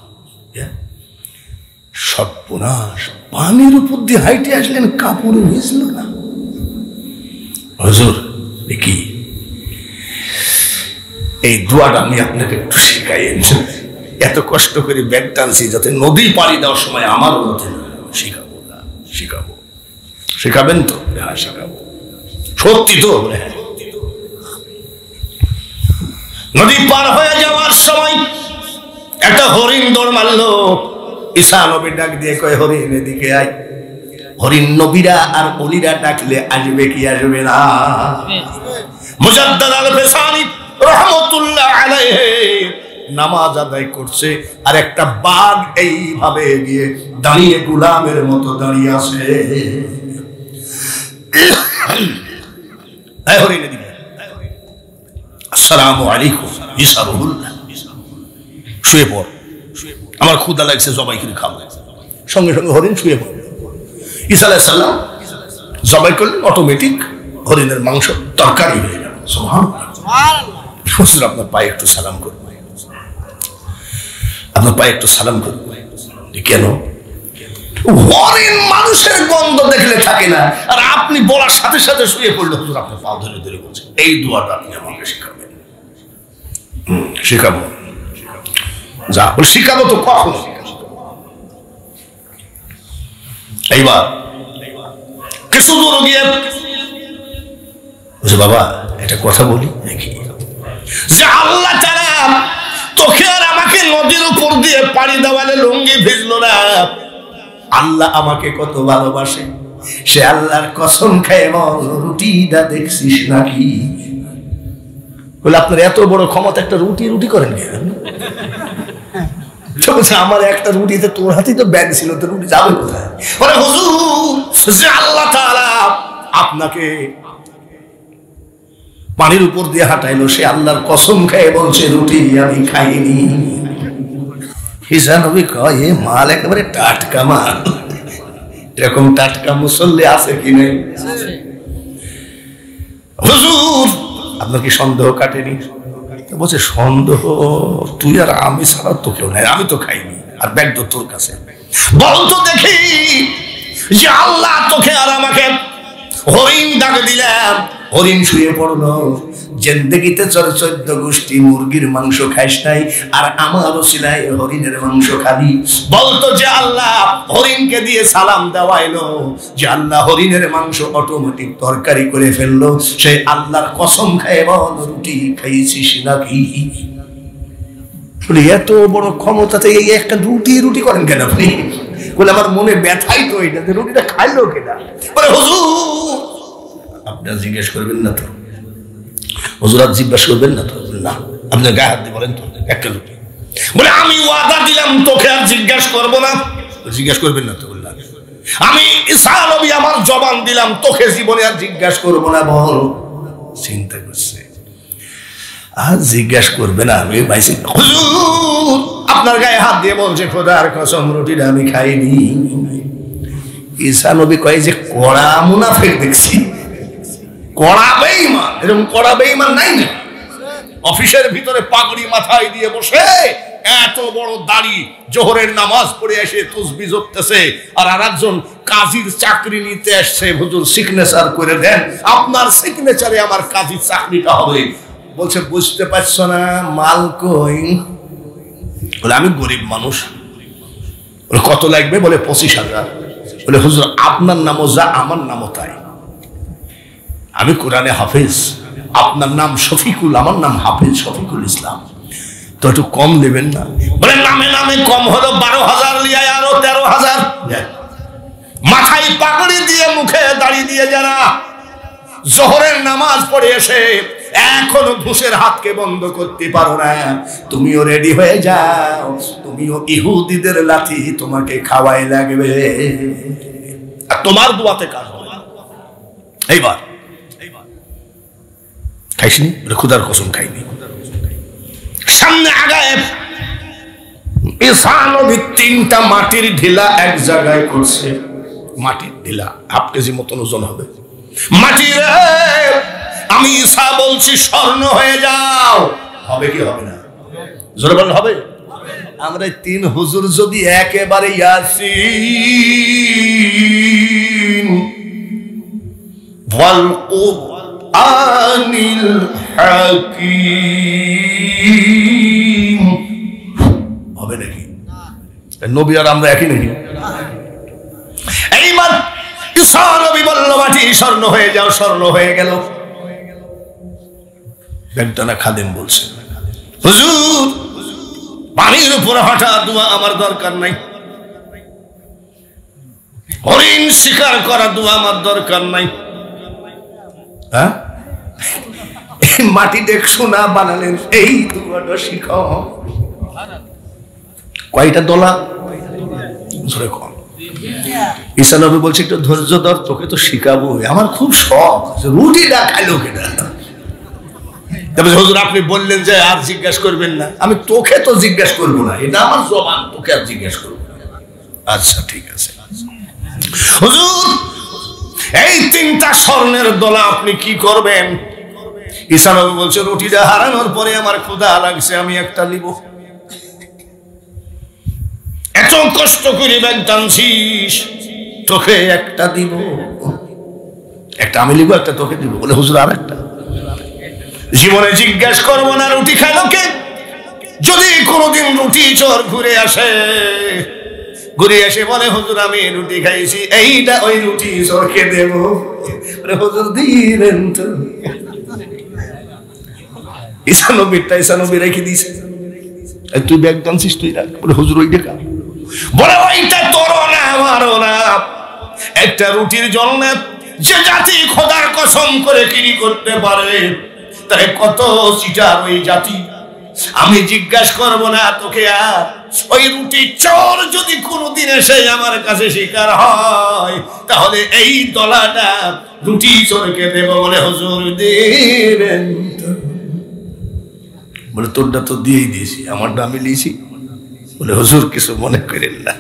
সর্বনাশ, পানির উপর দিয়ে হাইটে আসলেন, কাপড়ে ভিজল না। হুজুর কি এই দোয়াটা আমি আপনাকে একটু শিখাই, এত কষ্ট করে ব্যাগ টানছি যাতে নদী পাড়ি দেওয়ার সময় আমার মধ্যে শিখাবো। না শিখাবো, শিখাবেন তো? হ্যাঁ শিখাবো। সত্যি তো? হ্যাঁ। নদী পার হয়ে যাওয়ার সময় একটা হরিণ দৌড় মারলো। ঈসা নবী ডাক দিয়ে কয় হরিণ এদিকে আয়। হরিণ নবীরা আর অলিরা ডাকলে আসবে কি আসবে না? মুজাদ্দাদ আল-ফিসানি রাহমাতুল্লাহ আলাইহি নামাজ আদায় করছে, আর একটা বাঘ এইভাবে গিয়ে দাঁড়িয়ে গোলামের মতো দাঁড়িয়ে আছে। হরিণ এদিকে, আসসালামু আলাইকুম। ঈসা রুহুল্লাহ, শুয়ে পড়, আমার ক্ষুধা লাগছে, জবাই করে খাবো। সঙ্গে সঙ্গে হরিণ শুয়ে পড়ে। ঈসা আলাইহিস সালাম জবাই করলেন, অটোমেটিক হরিণের মাংস তরকারি হয়ে গেল। সুবহানাল্লাহ। হুজুর আপনার পায়ে একটু সালাম করব, আপনার পায়ে একটু সালাম করব। কেন? হরিণ মানুষের গন্ধ দেখলে থাকে না, আর আপনি বলার সাথে সাথে শুয়ে পড়লে হুজুর আপনার পা ধরে ধরে বলছে এই দোয়াটা আপনি আমাকে শিখাবেন। শিখাবো। যা বলে শিখাবো তো কখন? এইবার কিছু দূর গিয়ে বলছে বাবা একটা কথা বলি নাকি, যে আল্লাহ তাআলা তোকে আর আমাকে নদীর উপর দিয়ে পাড়ি দেওয়ালে লুঙ্গি ভিজলো না, আল্লাহ আমাকে কত ভালোবাসে, সে আল্লাহর কসম খেয়ে বল রুটিটা দেখছিস নাকি? বলে আপনার এত বড় ক্ষমতা, একটা রুটি রুটি করেন আমার একটা রুটিতে তোর হাতেই তো ব্যাগ ছিল, তো রুটি যাবে কোথায়? বলে হুজুর যে আল্লাহ তাআলা আপনাকে পানির উপর দিয়ে হাঁটাইলো, সে আল্লাহর কসম খেয়ে বলছে রুটি আমি খাইনি। ঈসা নবী কয় এ মাল একেবারে টাটকা মাল। এরকম টাটকা মুসল্লি আছে কি নেই? হুজুর আপনার কি সন্দেহ কাটেনি? বলছে সন্দেহ তুই আর আমি ছাড়া তো কেউ নাই, আমি তো খাইনি, আর ব্যাগ তো তোর কাছে। বলতো দেখি যে আল্লাহ তোকে আর আমাকে হরিণ ডাক দিলাম, হরিণ শুয়ে পড়লো, জিন্দেগিতে 14 গোষ্ঠী মুরগির মাংস খাইস নাই, আর আমার ওসিলায় হরিণের মাংস খাবি। বলতো যে আল্লাহ হরিণকে দিয়ে সালাম দেওয়াইলো, যে আল্লাহ হরিণের মাংস অটোমেটিক তরকারি করে ফেললো, সে আল্লাহর কসম খায় বল রুটি খাইছিস নাকি? এত বড় ক্ষমতাতে এই একটা রুটি করেন কেন আপনি? বলে আমার মনে ব্যথাই তো এটা, রুটিটা খাইলো কেনা? বলে হুজুর আপনারা জিজ্ঞেস করবেন না তো? হুজুর আর জিজ্ঞাসা করবেন না তো? না, আপনার গায়ে হাত দিয়ে বলেন তো একটা রুটি। বলে আমি ওয়াদা দিলাম তোকে আর জিজ্ঞাসা করবো না। জিজ্ঞাসা করবেন না তো? বললাম আমি ঈসা নবী আমার জবান দিলাম তোকে জীবনে আর জিজ্ঞাসা করবো না। বল চিন্তা করছে আর জিজ্ঞাসা করবে না? আমি পাইছি হুজুর আপনার গায়ে হাত দিয়ে বলছে খোদার কসম রুটিটা আমি খাইনি। ঈসা নবী কয় যে কড়া মুনাফিক দেখছি, কড়া বেঈমান। এরকম কড়া বেঈমান নাই না? অফিসের ভিতরে পাগড়ি মাথায় দিয়ে বসে এত বড় দাড়ি, জোহরের নামাজ পড়ে এসে তাসবিহ জপতেছে, আর আরেকজন কাজীর চাকরি নিতে আসছে, হুজুর সিগনেচার করে দেন, আপনার সিগনেচারে আমার কাজীর চাকরিটা হবে। বলছে বুঝতে পারছো না মাল কই? বলে আমি গরিব মানুষ। বলে কত লাগবে? বলে 25,000। বলে হুজুর আপনার নামও যা আমার নামও তাই, আমি কোরআনে হাফেজ, আপনার নাম শফিকুল, আমার নাম হাফেজ শফিকুল ইসলাম, তো একটু কম নেবেন না? বলে নামে নামে কম হলো 12,000 লিয়ায় আরো 13,000। মাথায় পাগড়ি দিয়ে মুখে দাড়ি দিয়ে যারা জোহরের নামাজ পড়ে এসে এখনো ঘুষের হাতকে বন্ধ করতে পারো না, তুমিও রেডি হয়ে যাও, তুমিও ইহুদিদের লাঠি তোমাকে খাওয়াই লাগবে, আর তোমার দুয়াতে কাজ হবে। এইবার খাইসনি? খুদার কসম খাইনি। সামনে আগায় ঈসা নবী 3টা মাটির ঢিলা এক জায়গায় করছে। মাটির ঢিলা 1/2 কেজি মতন ওজন হবে। মাটি রে আমি ঈসা বলছি স্বর্ণ হয়ে যাও। হবে কি হবে না? জোরে বলেন হবে। আমরা 3 হুজুর যদি একেবারে ইয়াসিন ওয়াল কুরআনিল হাকীম হবে নাকি? নবী আর আমরা একই নাকি? এইবার ঈসা নবী বলল মাটি স্বর্ণ হয়ে যাও, স্বর্ণ হয়ে গেল। বেগটানা খাদেম বলছে হুজুর পানির উপরে হাঁটা দোয়া আমার দরকার নাই, হরিণ শিকার করা দোয়া আমার দরকার নাই। হ্যাঁ মাটি দেখ সোনা বানালেন, এই দোয়াটা শিখাও। কয়টা দোলা? জোরে কম। ঈসা নবী বলছে একটু ধৈর্য ধর, তোকে তো শিখাবো, আমার খুব শখ। রুটিটা খাইলো কেনা? তারপরে হুজুর আপনি বললেন যে আর জিজ্ঞাসা করবেন না। আমি তোকে তো জিজ্ঞাসা করবো না, এটা আমার জবান, তোকে আর জিজ্ঞাসা করবো না। আচ্ছা ঠিক আছে হুজুর, এই 3টা স্বর্ণের দোলা আপনি কি করবেন? ঈসা নবী বলছে রুটিটা হারানোর পরে আমার ক্ষুধা লাগছে, আমি একটা নিব। এত কষ্ট করে ব্যাগ টানছিস, তোকে একটা দিব। একটা আমি নিব, একটা তোকে দিব। বলে হুজুর আর একটা? জীবনে জিজ্ঞাসা করবো না রুটি খাইলো কে? যদি কোনোদিন রুটি চোর ঘুরে এসে বলে হুজুর আমি রুটি খাইছি, এইটা ওই রুটি চোরকে দেব। হুজুর দিলেন তো। ঈসা নবী রেখে দিয়েছে, তুই ব্যাগ টানছিস তুই রাখ। বলে হুজুর ওইটা খা। বলে ওইটা তোরও না আমারও না, একটা রুটির জন্য যে জাতি খোদার কসম করে কিনি করতে পারে, তাই কত চিটার ওই জাতি আমি জিজ্ঞাসা করবো না তোকে আর। ওই রুটি চোর যদি কোনোদিন এসে আমার কাছে শিকার হয়, তাহলে এই দলাটা রুটি চোরকে দেব বলে হুজুর দেবেন। বলে তোরটা তো দিয়েই দিয়েছি, আমারটা আমি লিয়েছি। বলে হুজুর কিছু মনে করেন না,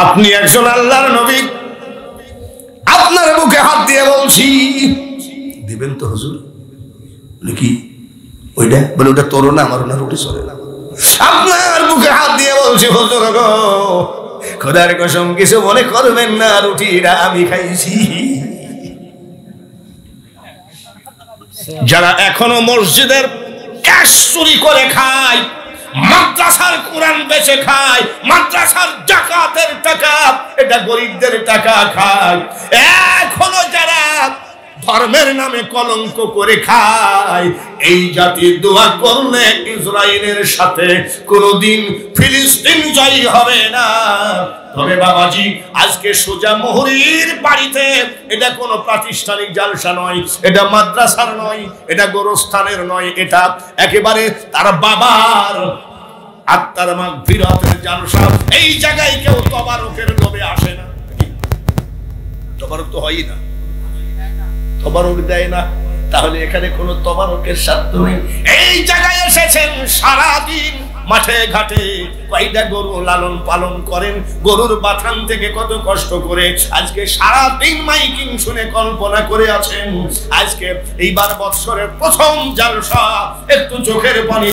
আপনি একজন আল্লাহর নবী, আপনার বুকে হাত দিয়ে বলছি দিবেন তো হুজুর। বলে কি ওইটা? বলে ওটা তোরও না আমারও না, রুটি চলে না। আপনার বুকে হাত দিয়ে বলছি হুজুর গো, খোদার কসম কিছু মনে করবেন না, রুটিটা আমি খাইছি। যারা এখনো মসজিদের ক্যাশ চুরি করে খায়, মাদ্রাসার কোরআন বেচে খায়, মাদ্রাসার জাকাতের টাকা, এটা গরিবদের টাকা খায়, এখনো যারা ধর্মের নামে কলঙ্ক করে খায়, এই জাতি দোয়া করলে ইসরায়েলের সাথে কোনোদিন ফিলিস্তিন জয়ী হবে না। তবে বাবাজি, আজকে সোজা মুহুরীর বাড়িতে, এটা কোনো প্রাতিষ্ঠানিক জালসা নয়, এটা মাদ্রাসার নয়, এটা গোরস্থানের নয়, এটা একেবারে তার বাবার আত্মার মাগফিরাতের জালসা। এই জায়গায় কেউ তবারকের লোভে আসে না, তবারক তো হয়ই না, তবারক দেয় না, তাহলে এখানে কোনো তবারকের স্বার্থ নেই। এই জায়গায় এসেছেন সারাদিন মাঠে ঘাটে কয়টা গরু লালন পালন করেন, গরুর বাথান থেকে কত কষ্ট করে আজকে সারাদিন মাইকিং শুনে কল্পনা করে আছেন আজকে এইবার বৎসরের প্রথম জালসা, একটু চোখের পানি